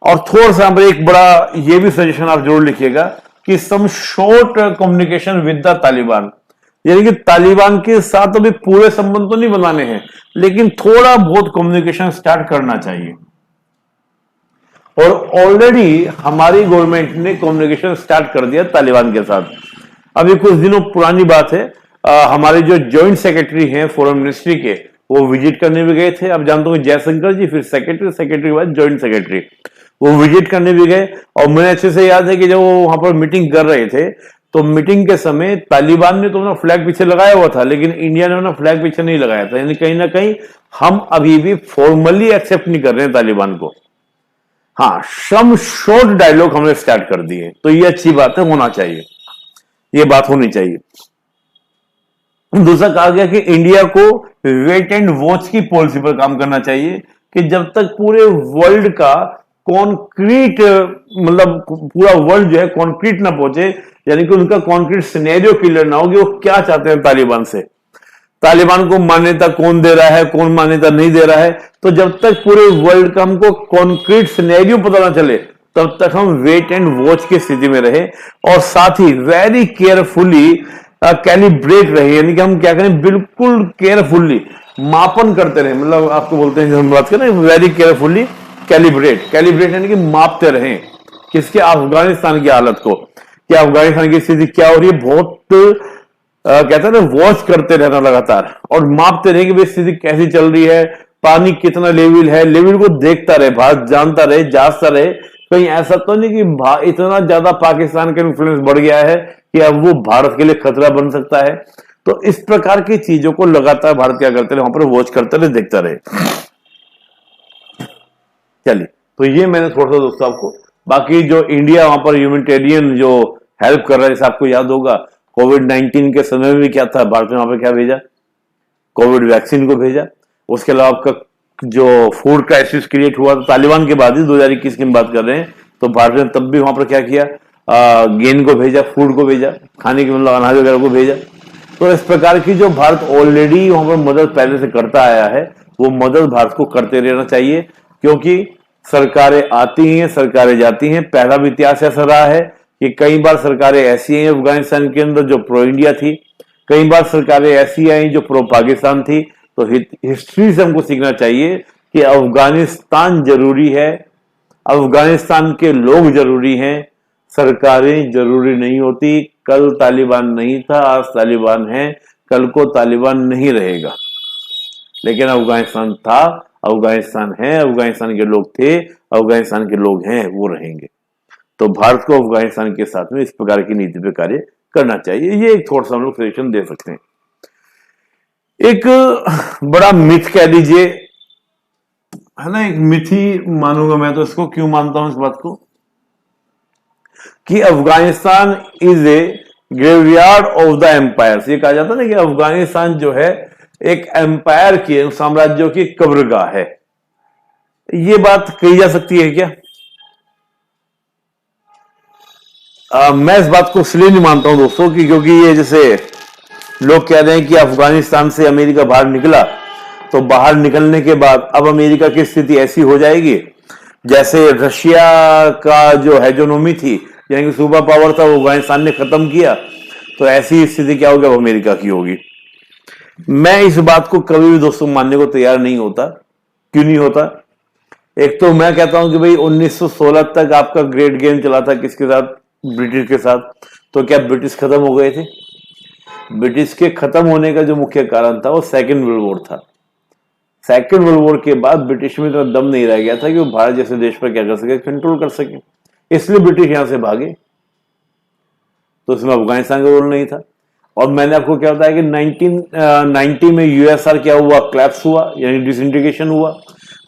और थोड़ा सा एक बड़ा ये भी सजेशन आप जरूर लिखिएगा कि some short communication with the Taliban, यानी कि तालिबान के साथ अभी पूरे संबंध तो नहीं बनाने हैं, लेकिन थोड़ा बहुत कम्युनिकेशन स्टार्ट करना चाहिए। और ऑलरेडी हमारी गवर्नमेंट ने कम्युनिकेशन स्टार्ट कर दिया तालिबान के साथ। अभी कुछ दिनों पुरानी बात है, हमारे जो जॉइंट सेक्रेटरी हैं फॉरेन मिनिस्ट्री के, वो विजिट करने भी गए थे। अब जानते हो जयशंकर जी, फिर सेक्रेटरी, सेक्रेटरी के बाद जॉइंट सेक्रेटरी, वो विजिट करने भी गए। और मुझे अच्छे से याद है कि जब वो वहां पर मीटिंग कर रहे थे तो मीटिंग के समय तालिबान ने तो अपना फ्लैग पीछे लगाया हुआ था, लेकिन इंडिया ने अपना फ्लैग पीछे नहीं लगाया था। यानी कहीं ना कहीं हम अभी भी फॉर्मली एक्सेप्ट नहीं कर रहे हैं तालिबान को। हाँ, सम शॉर्ट डायलॉग हमने स्टार्ट कर दिए, तो ये अच्छी बात है, होना चाहिए, ये बात होनी चाहिए। दूसरा कहा गया कि इंडिया को वेट एंड वॉच की पॉलिसी पर काम करना चाहिए कि जब तक पूरे वर्ल्ड का कॉन्क्रीट, मतलब पूरा वर्ल्ड जो है कॉन्क्रीट ना पहुंचे, यानी कि उनका कॉन्क्रीट सिनेरियो क्लियर ना हो कि वो क्या चाहते हैं तालिबान से, तालिबान को मान्यता कौन दे रहा है, कौन मान्यता नहीं दे रहा है। तो जब तक पूरे वर्ल्ड का हमको कॉन्क्रीट सिनेरियो पता ना चले, तब तक हम वेट एंड वॉच की स्थिति में रहे और साथ ही वेरी केयरफुली कैलिब्रेट रहे, यानी कि हम क्या करें, बिल्कुल केयरफुल्ली मापन करते रहे। मतलब आपको बोलते हैं, हम बात करें वेरी केयरफुल्ली कैलिब्रेट, कैलिब्रेट यानी कि मापते रहें किसके, अफगानिस्तान की हालत को, कि अफगानिस्तान की स्थिति क्या हो रही है, बहुत कहते हैं ना वॉच करते रहना लगातार और मापते रहे कि भाई स्थिति कैसी चल रही है, पानी कितना लेवल है, लेवल को देखता रहे, भारत जानता रहे, जांचता रहे। कहीं ऐसा तो नहीं कि इतना ज्यादा पाकिस्तान का इन्फ्लुएंस बढ़ गया है कि अब वो भारत के लिए खतरा बन सकता है। तो इस प्रकार की चीजों को लगातार भारत क्या करते रहे, वहां पर वॉच करते रहे, देखता रहे। चलिए, तो ये मैंने थोड़ा सा दोस्तों आपको, बाकी जो इंडिया वहां पर ह्यूमैनिटेरियन जो हेल्प कर रहा है, जैसे आपको याद होगा कोविड-19 के समय में भी क्या था, भारत ने वहां पर क्या भेजा, कोविड वैक्सीन को भेजा। उसके अलावा आपका जो फूड क्राइसिस क्रिएट हुआ था तालिबान के बाद ही, 2021 की बात कर रहे हैं, तो भारत ने तब भी वहां पर क्या किया, गेन को भेजा, फूड को भेजा, खाने की मतलब अनाज वगैरह को भेजा। तो इस प्रकार की जो भारत ऑलरेडी वहां पर मदद पहले से करता आया है, वो मदद भारत को करते रहना चाहिए, क्योंकि सरकारें आती हैं, सरकारें जाती हैं। पहला भी इतिहास ऐसा रहा है कि कई बार सरकारें ऐसी हैं अफगानिस्तान के अंदर जो प्रो इंडिया थी, कई बार सरकारें ऐसी आई जो प्रो पाकिस्तान थी। तो हिस्ट्री से हमको सीखना चाहिए कि अफगानिस्तान जरूरी है, अफगानिस्तान के लोग जरूरी हैं, सरकारें जरूरी नहीं होती। कल तालिबान नहीं था, आज तालिबान है, कल को तालिबान नहीं रहेगा, लेकिन अफगानिस्तान था, अफगानिस्तान है, अफगानिस्तान के लोग थे, अफगानिस्तान के लोग हैं, वो रहेंगे। तो भारत को अफगानिस्तान के साथ में इस प्रकार की नीति पे कार्य करना चाहिए। ये एक थोड़ा सा हम लोग सजेशन दे सकते हैं। एक बड़ा मिथ कह लीजिए, है ना, एक मिथ ही मानूंगा मैं तो इसको। क्यों मानता हूं इस बात को? कि Afghanistan is a graveyard of the empires. ये कहा जाता है ना कि अफगानिस्तान जो है एक एम्पायर की, साम्राज्यों की कब्रगाह है। ये बात कही जा सकती है क्या? मैं इस बात को इसलिए नहीं मानता हूं दोस्तों कि क्योंकि ये जैसे लोग कह रहे हैं कि अफगानिस्तान से अमेरिका बाहर निकला, तो बाहर निकलने के बाद अब अमेरिका की स्थिति ऐसी हो जाएगी जैसे रशिया का जो हेजोनोमी थी, यानी कि सुपर पावर था, वो अफगानिस्तान ने खत्म किया, तो ऐसी स्थिति क्या होगी? अब अमेरिका की होगी। मैं इस बात को कभी भी दोस्तों मानने को तैयार नहीं होता। क्यों नहीं होता? एक तो मैं कहता हूं कि भाई 1916 तक आपका ग्रेट गेम चला था, किसके साथ? ब्रिटिश के साथ। तो क्या ब्रिटिश खत्म हो गए थे? ब्रिटिश के खत्म होने का जो मुख्य कारण था वो सेकेंड वर्ल्ड वॉर था। सेकेंड वर्ल्ड वॉर के बाद ब्रिटिश में तो दम नहीं रह गया था कि वो भारत जैसे देश पर क्या कर सके, कंट्रोल कर सके, इसलिए ब्रिटिश यहां से भागे। तो उसमें अफगानिस्तान का रोल नहीं था। और मैंने आपको क्या बताया कि 1990 में यूएसआर क्या हुआ? क्लैप्स हुआ, यानी डिसइंटीग्रेशन हुआ।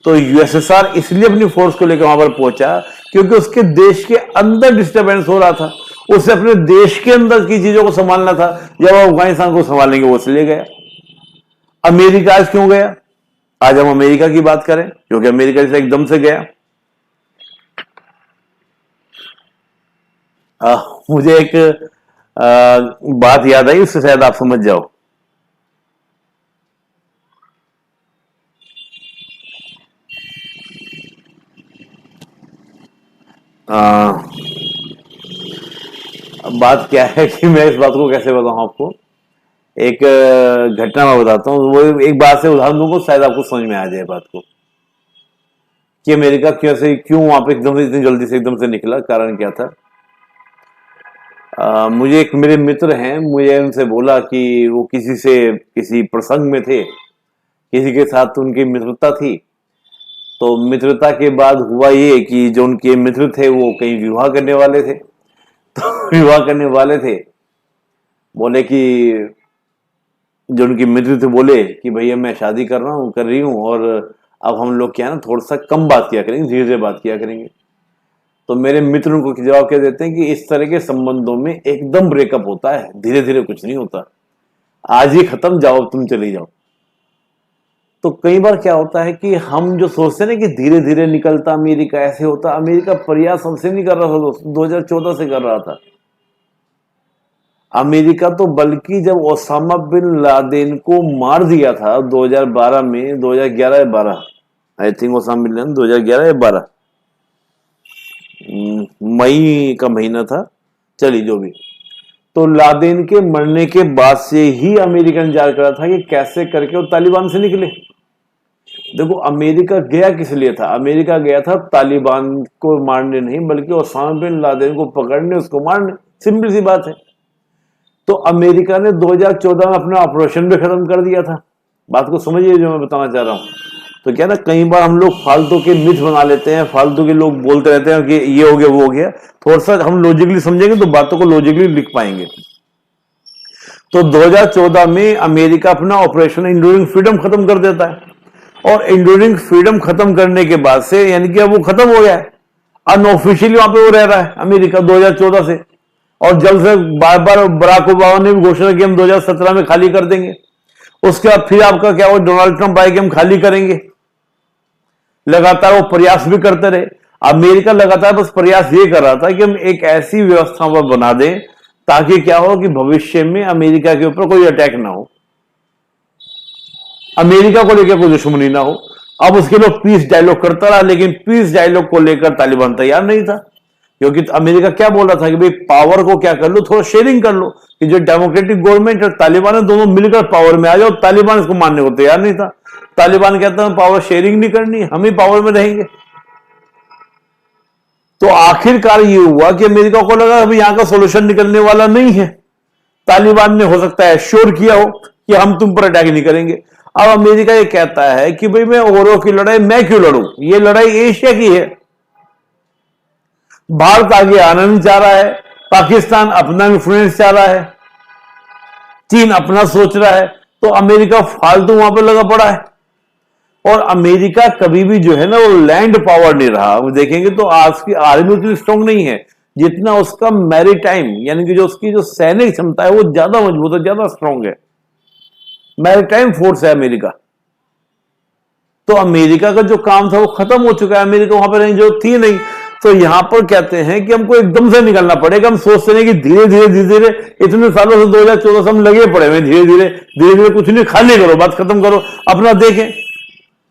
तो यूएसएसआर इसलिए अपनी फोर्स को लेकर वहां पर पहुंचा क्योंकि उसके देश के अंदर डिस्टर्बेंस हो रहा था। उसे अपने देश के अंदर की चीजों को संभालना था। जब वो अफगानिस्तान को संभालेंगे, वो इसलिए गया। अमेरिका आज क्यों गया? आज हम अमेरिका की बात करें क्योंकि अमेरिका से एकदम से गया। मुझे एक बात याद आई, उससे शायद आप समझ जाओ। अब बात क्या है कि मैं इस बात को कैसे बताऊं आपको। एक घटना मैं बताता हूँ, वो एक बात से उदाहरण दूंगा, शायद आपको समझ में आ जाए बात को कि अमेरिका क्यों वहां पे एकदम से, इतनी जल्दी से एकदम से निकला, कारण क्या था। मुझे एक मेरे मित्र हैं, मुझे उनसे बोला कि वो किसी प्रसंग में थे, किसी के साथ उनकी मित्रता थी। तो मित्रता के बाद हुआ ये कि जो उनके मित्र थे वो कहीं विवाह करने वाले थे। तो विवाह करने वाले थे, बोले कि जो उनके मित्र थे बोले कि भैया मैं शादी कर रही हूँ और अब हम लोग क्या है ना, थोड़ा सा कम बात किया करेंगे, धीरे धीरे बात किया करेंगे। तो मेरे मित्र उनको जवाब क्या देते हैं कि इस तरह के संबंधों में एकदम ब्रेकअप होता है, धीरे धीरे कुछ नहीं होता, आज ही खत्म, जाओ तुम चली जाओ। तो कई बार क्या होता है कि हम जो सोचते हैं ना कि धीरे धीरे निकलता अमेरिका, ऐसे होता, अमेरिका प्रयास हमसे नहीं कर रहा था दोस्तों, 2014 से कर रहा था अमेरिका। तो बल्कि जब ओसामा बिन लादेन को मार दिया था 2012 में, 2011 या 12, I think Osama bin Laden 2011 या 12 मई का महीना था, चलिए जो भी। तो लादेन के मरने के बाद से ही अमेरिका इंतजार कर रहा था कि कैसे करके वो तालिबान से निकले। देखो अमेरिका गया किस लिए था? अमेरिका गया था तालिबान को मारने नहीं, बल्कि ओसामा बिन लादेन को पकड़ने, उसको मारने। सिंपल सी बात है। तो अमेरिका ने 2014 में अपना ऑपरेशन भी खत्म कर दिया था। बात को समझिए जो मैं बताना चाह रहा हूं। तो क्या ना, कई बार हम लोग फालतू के मिथ बना लेते हैं, फालतू के लोग बोलते रहते हैं कि ये हो गया वो हो गया। थोड़ा सा हम लॉजिकली समझेंगे तो बातों को लॉजिकली लिख पाएंगे। तो 2014 में अमेरिका अपना ऑपरेशन इंड्यूरिंग फ्रीडम खत्म कर देता है, और इंड्यूरिंग फ्रीडम खत्म करने के बाद से, यानी कि अब वो खत्म हो गया है, अनऑफिशियली वहां पे वो रह रहा है अमेरिका 2014 से। और जल्द से बार बार बराक ओबामा ने भी घोषणा की हम 2017 में खाली कर देंगे। उसके बाद फिर आपका क्या हुआ, डोनाल्ड ट्रंप आए कि हम खाली करेंगे। लगातार वो प्रयास भी करते रहे। अमेरिका लगातार बस प्रयास ये कर रहा था कि हम एक ऐसी व्यवस्था पर बना दें ताकि क्या हो कि भविष्य में अमेरिका के ऊपर कोई अटैक ना हो, अमेरिका को लेकर कोई दुश्मनी ना हो। अब उसके लोग पीस डायलॉग करता रहा, लेकिन पीस डायलॉग को लेकर तालिबान तैयार नहीं था, क्योंकि अमेरिका क्या बोल रहा था कि भाई पावर को क्या कर लो, थोड़ा शेयरिंग कर लो, कि जो डेमोक्रेटिक गवर्नमेंट और तालिबान है दोनों मिलकर पावर में आ जाओ। तालिबान इसको मानने को तैयार नहीं था। तालिबान कहता है पावर शेयरिंग नहीं करनी, हम ही पावर में रहेंगे। तो आखिरकार ये हुआ कि अमेरिका को लगा अभी यहां का सोल्यूशन निकलने वाला नहीं है। तालिबान ने हो सकता है श्योर किया हो कि हम तुम पर अटैक नहीं करेंगे। अब अमेरिका ये कहता है कि भाई मैं औरों की लड़ाई मैं क्यों लड़ूं, ये लड़ाई एशिया की है। भारत आगे आना नहीं चाह रहा है, पाकिस्तान अपना इन्फ्लुएंस चाह रहा है, चीन अपना सोच रहा है, तो अमेरिका फालतू वहां पर लगा पड़ा है। और अमेरिका कभी भी जो है ना वो लैंड पावर नहीं रहा। वो देखेंगे तो आज की आर्मी उतनी स्ट्रांग नहीं है जितना उसका मैरीटाइम, यानी कि जो उसकी जो सैनिक क्षमता है वो ज्यादा मजबूत है, ज्यादा स्ट्रांग है। मैरीटाइम फोर्स है अमेरिका। तो अमेरिका का जो काम था वो खत्म हो चुका है, अमेरिका वहां पर जो थी नहीं। तो यहां पर कहते हैं कि हमको एकदम से निकलना पड़ेगा। हम सोचते हैं कि धीरे धीरे इतने सालों से 2014 से हम लगे पड़े हुए, धीरे धीरे कुछ नहीं, खाली करो, बात खत्म करो, अपना देखें।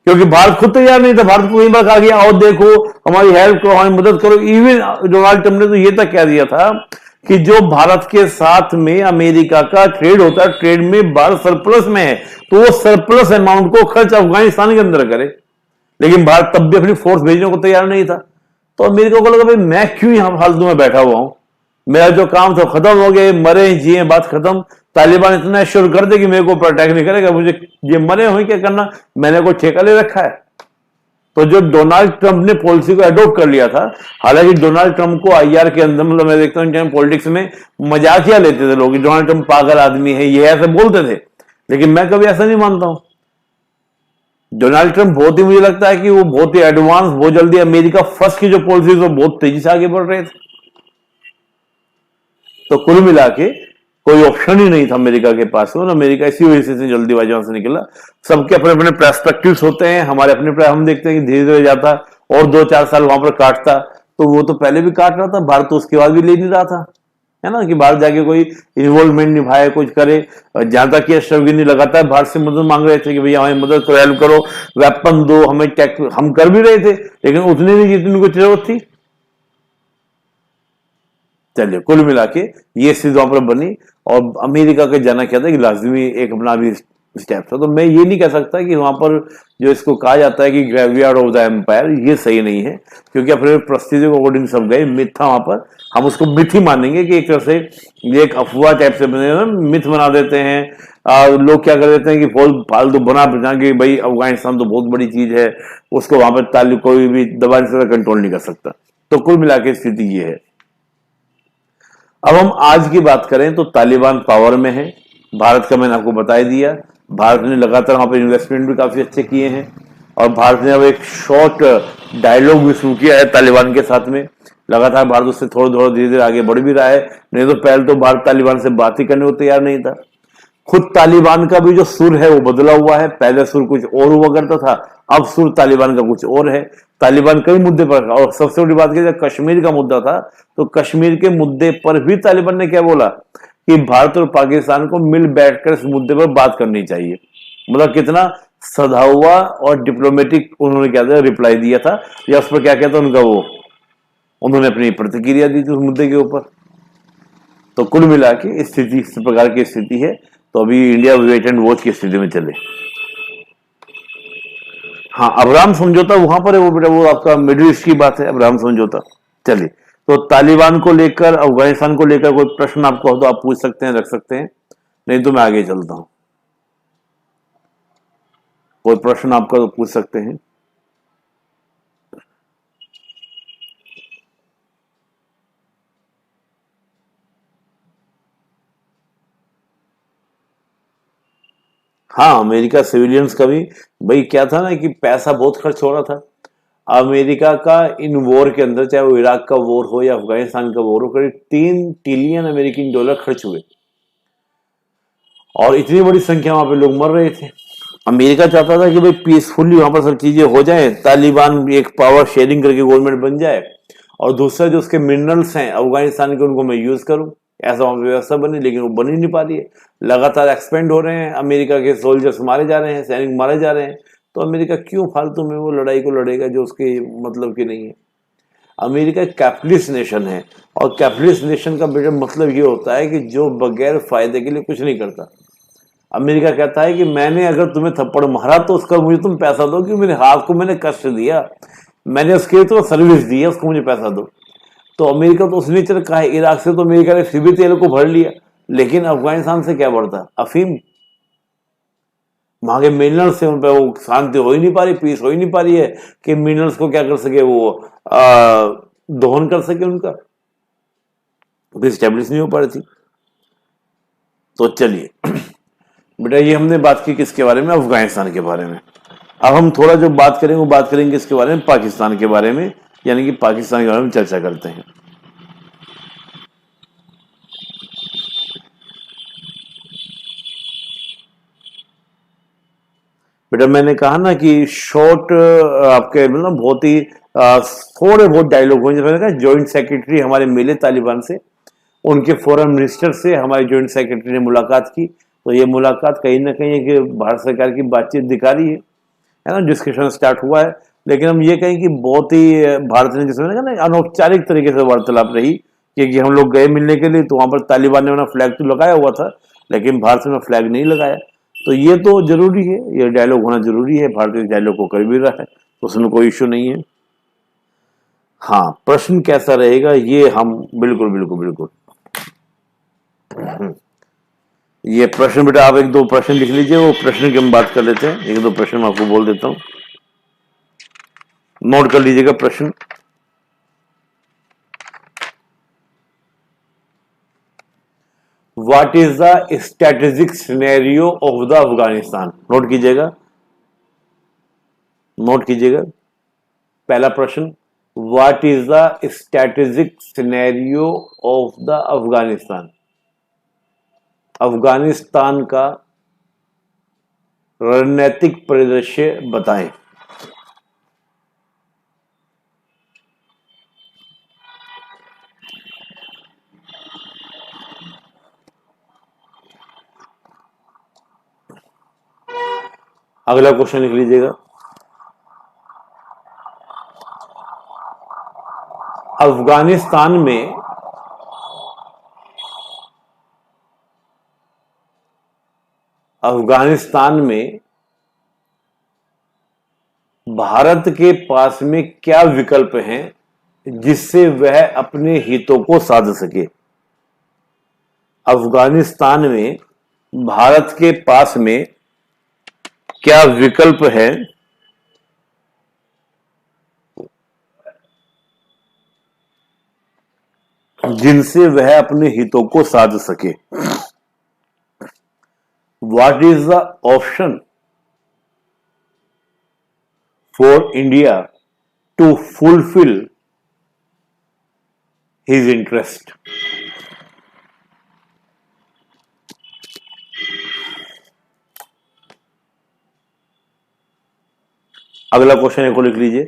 क्योंकि भारत खुद तैयार नहीं था। भारत को कई बार कहा गया आओ देखो, हमारी हेल्प करो, हमारी मदद करो। इवन डोनाल्ड ट्रंप ने तो ये तक कह दिया था कि जो भारत के साथ में अमेरिका का ट्रेड होता है, ट्रेड में भारत सरप्लस में है, तो वो सरप्लस अमाउंट को खर्च अफगानिस्तान के अंदर करे। लेकिन भारत तब भी अपनी फोर्स भेजने को तैयार नहीं था। तो अमेरिका को लगा भाई मैं क्यों यहां फालतू में बैठा हुआ हूं, मेरा जो काम था खत्म हो गया, मरे जिए बात खत्म। तालिबान इतना एश्योर कर दे कि मेरे को अटैक नहीं करेगा, मुझे ये मरे हुए क्या करना, मैंने कोई ठेका ले रखा है। तो जो डोनाल्ड ट्रंप ने पॉलिसी को अडॉप्ट कर लिया था, हालांकि डोनाल्ड ट्रंप को आईआर के अंदर, मतलब मैं देखता हूं पॉलिटिक्स में मजाकिया लेते थे लोग, डोनाल्ड ट्रंप पागल आदमी है, ये ऐसे बोलते थे। लेकिन मैं कभी ऐसा नहीं मानता हूं। डोनाल्ड ट्रंप बहुत ही, मुझे लगता है कि वो बहुत ही एडवांस, बहुत जल्दी अमेरिका फर्स्ट की जो पॉलिसी वो बहुत तेजी से आगे बढ़ रहे थे। तो कुल मिला के कोई ऑप्शन ही नहीं था अमेरिका के पास, और अमेरिका इसी वजह से जल्दीबाजी से निकला। सबके अपने अपने पर्सपेक्टिव्स होते हैं, हमारे अपने हम देखते हैं कि धीरे धीरे जाता और 2-4 साल वहां पर काटता। तो वो तो पहले भी काट रहा था, भारत तो उसके बाद भी ले नहीं रहा था, है ना, कि भारत जाके कोई इन्वॉल्वमेंट निभाए, कुछ करे। जहां तक कि अशरफ गनी लगातार भारत से मदद मांग रहे थे कि भैया हमें मदद करो, हेल्प करो, वेपन दो हमें, टैक्स हम कर भी रहे थे, लेकिन उतनी नहीं जितनी उनको जरूरत थी। चलिए कुल मिला के ये स्थिति वहां पर बनी, और अमेरिका का जाना क्या था कि लाजमी एक अपना भी स्टेप था। तो मैं ये नहीं कह सकता कि वहां पर जो इसको कहा जाता है कि ग्रेवयार्ड ऑफ द एम्पायर, ये सही नहीं है, क्योंकि अपने परिस्थिति को अकॉर्डिंग सब गए। मिथ था वहां पर, हम उसको मिथ ही मानेंगे कि एक तरह से ये एक अफवाह टाइप से बने, मिथ बना देते हैं। लोग क्या कर देते हैं कि फालतू बना कि भाई अफगानिस्तान तो बहुत बड़ी चीज है, उसको वहां पर ताल्लुक कोई भी दबा नहीं सकता, कंट्रोल नहीं कर सकता। तो कुल मिला के स्थिति ये है। अब हम आज की बात करें तो तालिबान पावर में है, भारत का मैंने आपको बता दिया। भारत ने लगातार वहां पर इन्वेस्टमेंट भी काफी अच्छे किए हैं, और भारत ने अब एक शॉर्ट डायलॉग भी शुरू किया है तालिबान के साथ में। लगातार भारत उससे थोड़ा धीरे धीरे आगे बढ़ भी रहा है, नहीं तो पहले तो भारत तालिबान से बात ही करने को तैयार नहीं था। खुद तालिबान का भी जो सुर है वो बदला हुआ है, पहले सुर कुछ और हुआ करता था, अब सुर तालिबान का कुछ और है। तालिबान कई मुद्दे पर, और सबसे बड़ी बात की जब कश्मीर का मुद्दा था तो कश्मीर के मुद्दे पर भी तालिबान ने क्या बोला कि भारत और पाकिस्तान को मिल बैठकर इस मुद्दे पर बात करनी चाहिए। मतलब कितना सधा हुआ और डिप्लोमेटिक उन्होंने क्या था रिप्लाई दिया था, या उस पर क्या कहता उनका वो, उन्होंने अपनी प्रतिक्रिया दी थी उस मुद्दे के ऊपर। तो कुल मिला के स्थिति इस प्रकार की स्थिति है। तो अभी इंडिया वेट एंड वॉच की स्थिति में चले। हाँ, अब्राहम समझौता वहां पर है, वो बेटा वो आपका मिडिल ईस्ट की बात है, अब्राहम समझौता। चलिए, तो तालिबान को लेकर, अफगानिस्तान को लेकर कोई प्रश्न आपको हो तो आप पूछ सकते हैं, रख सकते हैं, नहीं तो मैं आगे चलता हूं। कोई प्रश्न आपका तो पूछ सकते हैं। हाँ, अमेरिका सिविलियंस का भी भाई क्या था ना कि पैसा बहुत खर्च हो रहा था। अमेरिका का इन वॉर के अंदर, चाहे वो इराक का वॉर हो या अफगानिस्तान का वॉर हो, करीब 3 ट्रिलियन अमेरिकन डॉलर खर्च हुए, और इतनी बड़ी संख्या वहां पे लोग मर रहे थे। अमेरिका चाहता था कि भाई पीसफुली वहां पर सब चीजें हो जाए, तालिबान एक पावर शेयरिंग करके गवर्नमेंट बन जाए, और दूसरा जो उसके मिनरल्स हैं अफगानिस्तान के उनको मैं यूज करूं, ऐसा वहां व्यवस्था बनी। लेकिन वो बन ही नहीं पा रही है, लगातार एक्सपेंड हो रहे हैं, अमेरिका के सोल्जर्स मारे जा रहे हैं, सैनिक मारे जा रहे हैं। तो अमेरिका क्यों फालतू में वो लड़ाई को लड़ेगा जो उसके मतलब की नहीं है। अमेरिका कैपिटलिस्ट नेशन है, और कैपिटलिस्ट नेशन का बेटा मतलब ये होता है कि जो बगैर फायदे के लिए कुछ नहीं करता। अमेरिका कहता है कि मैंने अगर तुम्हें थप्पड़ मारा तो उसका मुझे तुम पैसा दो, कि मेरे हाथ को मैंने कष्ट दिया, मैंने उसके लिए तो सर्विस दी है, उसको मुझे पैसा दो। तो अमेरिका तो उस नेचर का है। इराक से तो अमेरिका ने फिर भी तेल को भर लिया, लेकिन अफगानिस्तान से क्या बढ़ता, अफीम। वहां के मिनरल्स से उन पर वो शांति हो ही नहीं पा रही, पीस हो ही नहीं पा रही है कि मिनरल्स को क्या कर सके, वो दोहन कर सके उनका। तो स्टेब्लिश नहीं हो पा रही थी। तो चलिए बेटा, ये हमने बात की किसके बारे में? अफगानिस्तान के बारे में। अब हम थोड़ा जो बात करेंगे वो बात करेंगे इसके बारे में, पाकिस्तान के बारे में, यानी कि पाकिस्तान के बारे में चर्चा करते हैं। बेटा मैंने कहा ना कि शॉर्ट आपके मतलब बहुत ही थोड़े बहुत डायलॉग हुए। जैसे मैंने कहा जॉइंट सेक्रेटरी हमारे मिले तालिबान से, उनके फॉरेन मिनिस्टर से हमारे जॉइंट सेक्रेटरी ने मुलाकात की। तो ये मुलाकात कहीं ना कहीं एक भारत सरकार की बातचीत दिखा रही है ना, डिस्कशन स्टार्ट हुआ है। लेकिन हम ये कहें कि बहुत ही भारत ने, जैसे मैंने कहा ना, अनौपचारिक तरीके से वार्तालाप रही, क्योंकि हम लोग गए मिलने के लिए तो वहां पर तालिबान ने अपना फ्लैग तो लगाया हुआ था, लेकिन भारत ने फ्लैग नहीं लगाया। तो ये तो जरूरी है, ये डायलॉग होना जरूरी है। भारत इस डायलॉग को कर भी रहा है, तो उसमें कोई इश्यू नहीं है। हाँ, प्रश्न कैसा रहेगा ये हम बिल्कुल बिल्कुल बिल्कुल ये प्रश्न बेटा आप एक दो प्रश्न लिख लीजिए, वो प्रश्न की हम बात कर लेते हैं। एक दो प्रश्न मैं आपको बोल देता हूं, नोट कर लीजिएगा प्रश्न। What is the strategic scenario of the Afghanistan? Note कीजिएगा, नोट कीजिएगा। पहला प्रश्न, what is the strategic scenario of the Afghanistan? Afghanistan का रणनीतिक परिदृश्य बताएं। अगला क्वेश्चन लिख लीजिएगा, अफगानिस्तान में भारत के पास में क्या विकल्प हैं जिससे वह अपने हितों को साध सके? अफगानिस्तान में भारत के पास में क्या विकल्प है जिनसे वह अपने हितों को साध सके? What is the option for India to fulfil his interest? अगला क्वेश्चन एक और लिख लीजिए।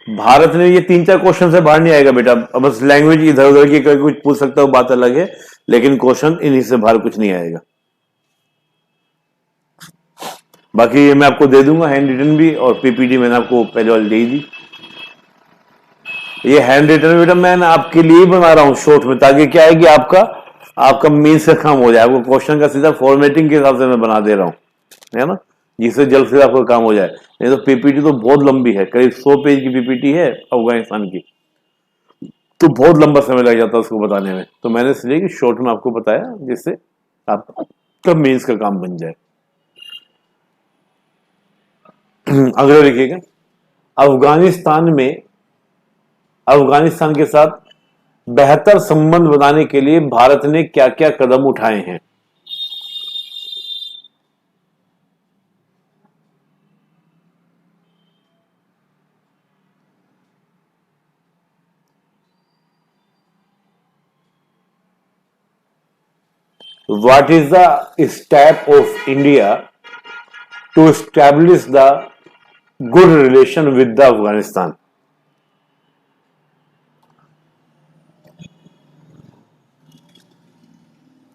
भारत ने, ये तीन चार क्वेश्चन से बाहर नहीं आएगा बेटा, अब बस लैंग्वेज इधर उधर की कुछ पूछ सकता हो, बात अलग है, लेकिन क्वेश्चन इन्हीं से बाहर कुछ नहीं आएगा। बाकी ये मैं आपको दे दूंगा हैंड रिटन भी, और पीपीटी मैंने आपको पहले वाली दे दी। ये हैंड रिटन बेटा मैं आपके लिए बना रहा हूं शॉर्ट में, ताकि क्या है कि आपका मीन्स का काम हो जाए। आपको क्वेश्चन का सीधा फॉर्मेटिंग के हिसाब से मैं बना दे रहा हूं, है ना, जिससे जल्द से आपका काम हो जाए। नहीं तो पीपीटी तो बहुत लंबी है, करीब 100 पेज की पीपीटी है अफगानिस्तान की, तो बहुत लंबा समय लग जाता है उसको बताने में। तो मैंने इसलिए कि शॉर्ट में आपको बताया, जिससे आपका मीन्स का काम बन जाए। अगला लिखिएगा, अफगानिस्तान के साथ बेहतर संबंध बनाने के लिए भारत ने क्या क्या कदम उठाए हैं? What is the step of India to establish the good relation with the Afghanistan?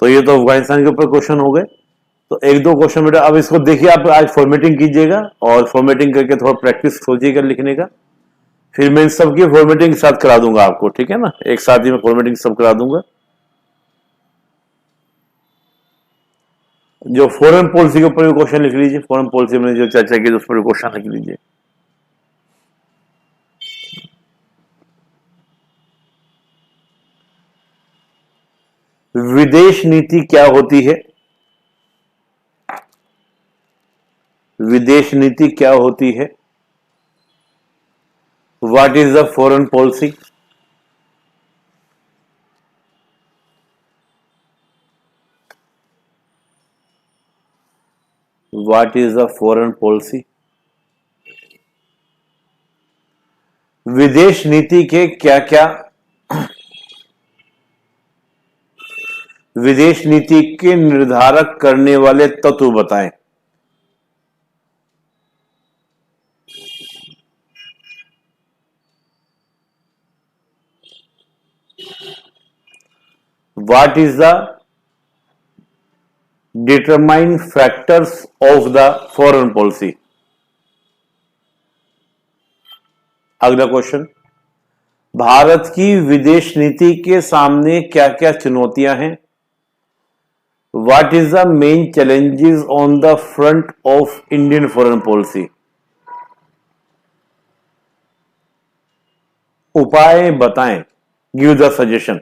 तो ये तो अफगानिस्तान के ऊपर क्वेश्चन हो गए। तो एक दो क्वेश्चन बेटा अब इसको देखिए, आप आज फॉर्मेटिंग कीजिएगा और फॉर्मेटिंग करके थोड़ा प्रैक्टिस सोचिएगा लिखने का। फिर मैं इन सबकी फॉर्मेटिंग साथ करा दूंगा आपको, ठीक है ना, एक साथ ही मैं फॉर्मेटिंग सब करा दूंगा। जो फॉरेन पॉलिसी के ऊपर क्वेश्चन लिख लीजिए, फॉरेन पॉलिसी में जो चर्चा की उस पर क्वेश्चन लिख लीजिए। विदेश नीति क्या होती है? विदेश नीति क्या होती है? What is the foreign policy? What is the foreign policy? विदेश नीति के क्या क्या विदेश नीति के निर्धारक करने वाले तत्व बताएं। What is the determine factors of the foreign policy? अगला क्वेश्चन, भारत की विदेश नीति के सामने क्या क्या चुनौतियां हैं? What is the main challenges on the front of Indian foreign policy? उपाय बताएं, गिव द सजेशन।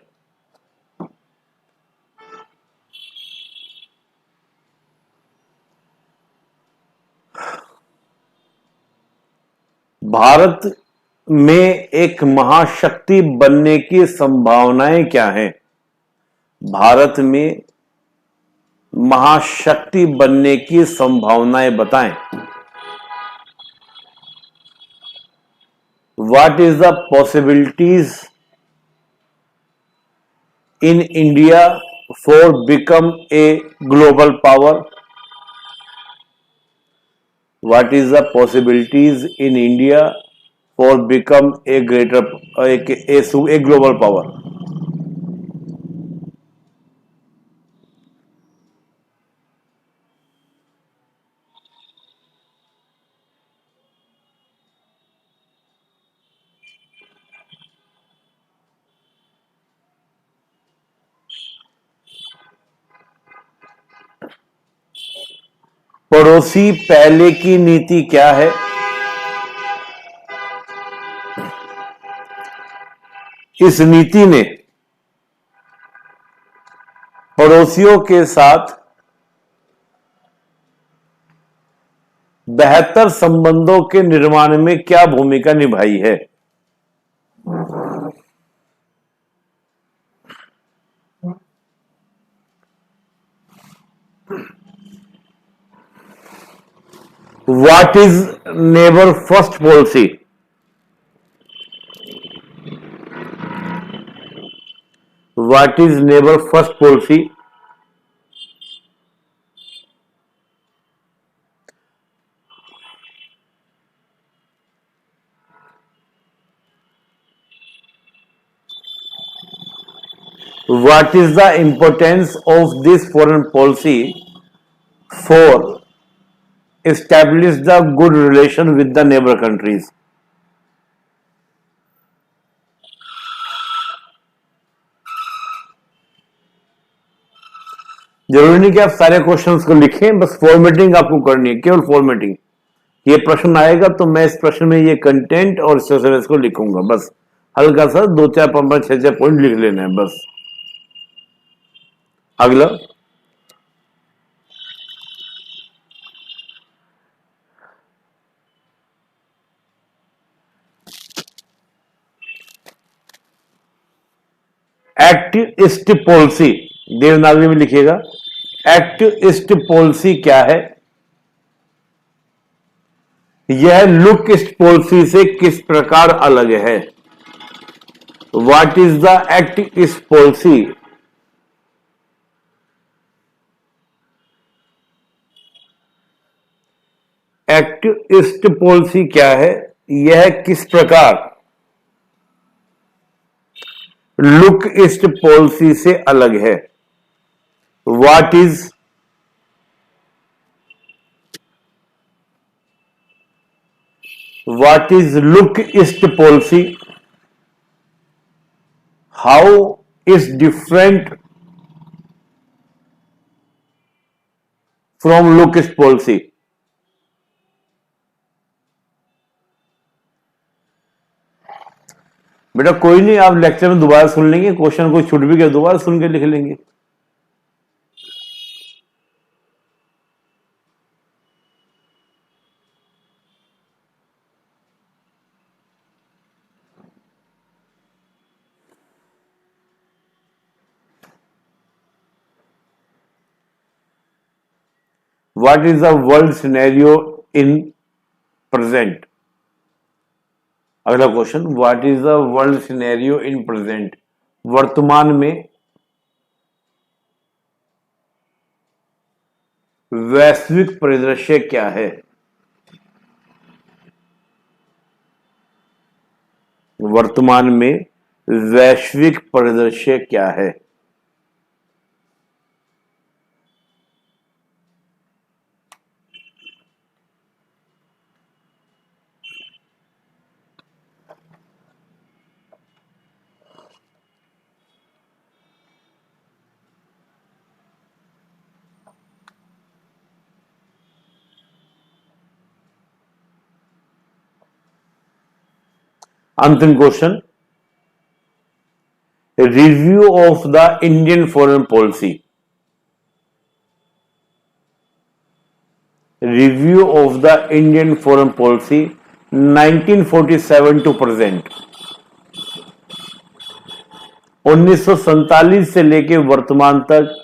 भारत में एक महाशक्ति बनने की संभावनाएं क्या हैं? भारत में महाशक्ति बनने की संभावनाएं बताएं। What is the possibilities in India for become a global power? What is the possibilities in India for become a global power? पड़ोसी पहले की नीति क्या है? इस नीति ने पड़ोसियों के साथ बेहतर संबंधों के निर्माण में क्या भूमिका निभाई है? What is neighbor first policy? What is neighbor first policy? What is the importance of this foreign policy for establish the good relation with the neighbor countries? जरूरी नहीं कि आप सारे क्वेश्चंस को लिखें, बस फॉर्मेटिंग आपको करनी है, केवल फॉर्मेटिंग। ये प्रश्न आएगा तो मैं इस प्रश्न में ये कंटेंट और इसको लिखूंगा, बस हल्का सा 2 4 5 5 6 6 पॉइंट लिख लेना है बस। अगला, एक्ट ईस्ट पॉलिसी, देवनागरी में लिखिएगा। एक्ट ईस्ट पॉलिसी क्या है? यह लुक ईस्ट पॉलिसी से किस प्रकार अलग है? What is the act east policy? Act east policy क्या है? यह किस प्रकार लुक ईस्ट पॉलिसी से अलग है? What is look east policy? How is different from look east policy? बेटा कोई नहीं, आप लेक्चर में दोबारा सुन लेंगे, क्वेश्चन कोई छूट भी गया दोबारा सुन के लिख लेंगे। What is the world scenario in present. अगला question, what is the world scenario in present, वर्तमान में वैश्विक परिदृश्य क्या है। वर्तमान में वैश्विक परिदृश्य क्या है। अंतिम question, review of the Indian foreign policy. Review of the Indian foreign policy 1947 to present. 1947 से लेकर वर्तमान तक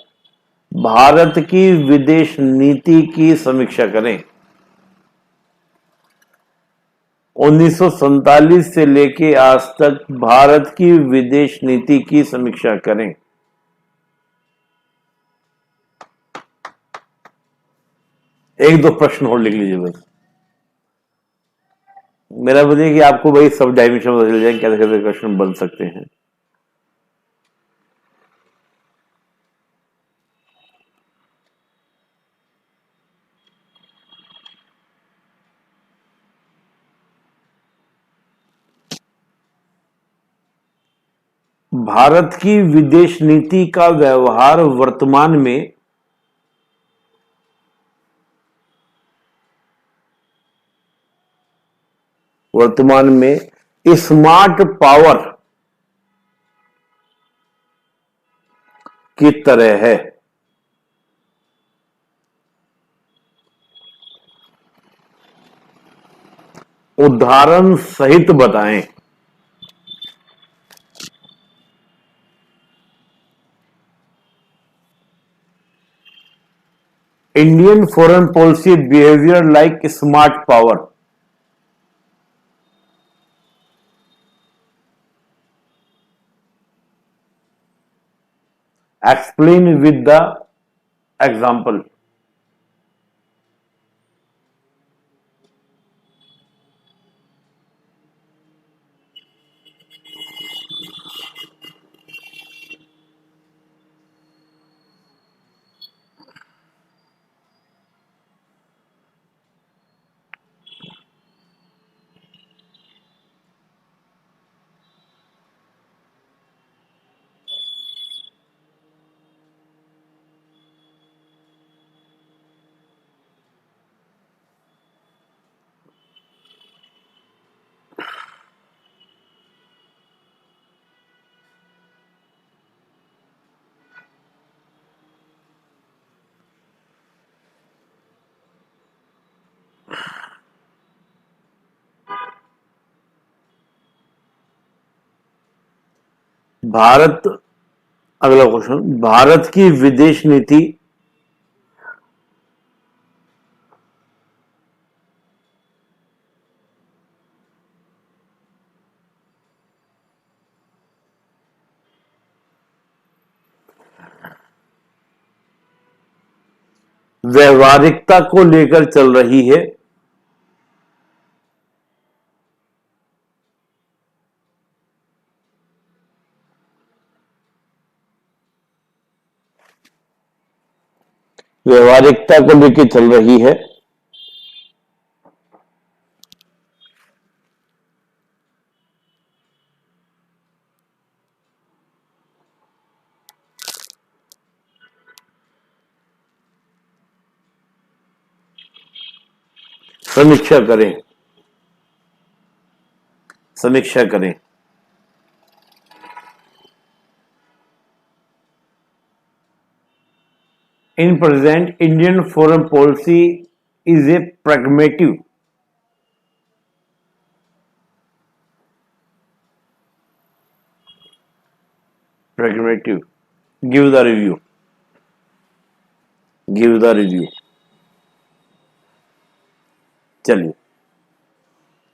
भारत की विदेश नीति की समीक्षा करें। 1947 से लेकर आज तक भारत की विदेश नीति की समीक्षा करें। एक दो प्रश्न और लिख लीजिए बस। मेरा बताइए कि आपको भाई सब डायमेंशन पता चल जाए, कैसे कैसे क्वेश्चन बन सकते हैं। भारत की विदेश नीति का व्यवहार वर्तमान में स्मार्ट पावर की तरह है। उदाहरण सहित बताएं। Indian foreign policy behaviour like smart power. Explain with the example. Bharat, अगला क्वेश्चन, भारत की विदेश नीति व्यवहारिकता को लेकर चल रही है। व्यवहारिकता को लेकर चल रही है। समीक्षा करें। समीक्षा करें। In present, Indian foreign policy is a pragmatic. Give the review. Give the review. चलिए,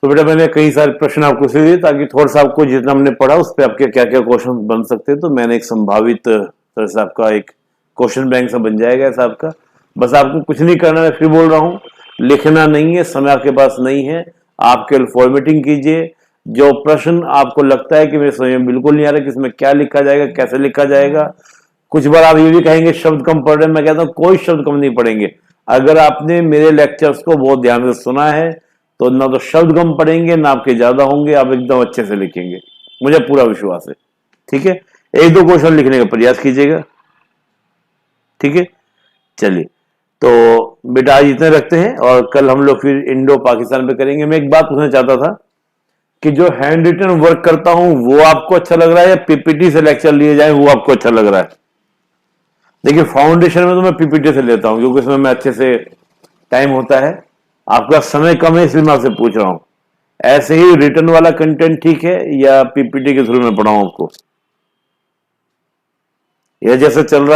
तो बेटा मैंने कई सारे प्रश्न आपको इसलिए दिए ताकि थोड़ा सा आपको जितना हमने पढ़ा उस पर आपके क्या क्या क्वेश्चन बन सकते हैं, तो मैंने एक संभावित तरह से आपका एक क्वेश्चन बैंक सा बन जाएगा ऐसा आपका। बस आपको कुछ नहीं करना है, फिर बोल रहा हूँ, लिखना नहीं है, समय आपके पास नहीं है, आप केवल फॉर्मेटिंग कीजिए। जो प्रश्न आपको लगता है कि मेरे समझ में बिल्कुल नहीं आ रहा कि इसमें क्या लिखा जाएगा, कैसे लिखा जाएगा, कुछ बार आप ये भी कहेंगे शब्द कम पढ़ रहे हैं, मैं कहता हूँ कोई शब्द कम नहीं पढ़ेंगे। अगर आपने मेरे लेक्चर्स को बहुत ध्यान से सुना है तो ना तो शब्द कम पढ़ेंगे ना आपके ज्यादा होंगे, आप एकदम अच्छे से लिखेंगे, मुझे पूरा विश्वास है। ठीक है, एक दो क्वेश्चन लिखने का प्रयास कीजिएगा। ठीक है, चलिए, तो बेटा आज इतने रखते हैं और कल हम लोग फिर इंडो पाकिस्तान पे करेंगे। मैं एक बात पूछना चाहता था कि जो हैंड रिटन वर्क करता हूं वो आपको अच्छा लग रहा है या पीपीटी से लेक्चर लिए जाए वो आपको अच्छा लग रहा है? देखिए, फाउंडेशन में तो मैं पीपीटी से लेता हूं क्योंकि उसमें मैं अच्छे से टाइम होता है, आपका समय कम है इसलिए मैं आपसे पूछ रहा हूं। ऐसे ही रिटर्न वाला कंटेंट ठीक है या पीपीटी के थ्रू में पढ़ाऊं आपको, या जैसे चल रहा है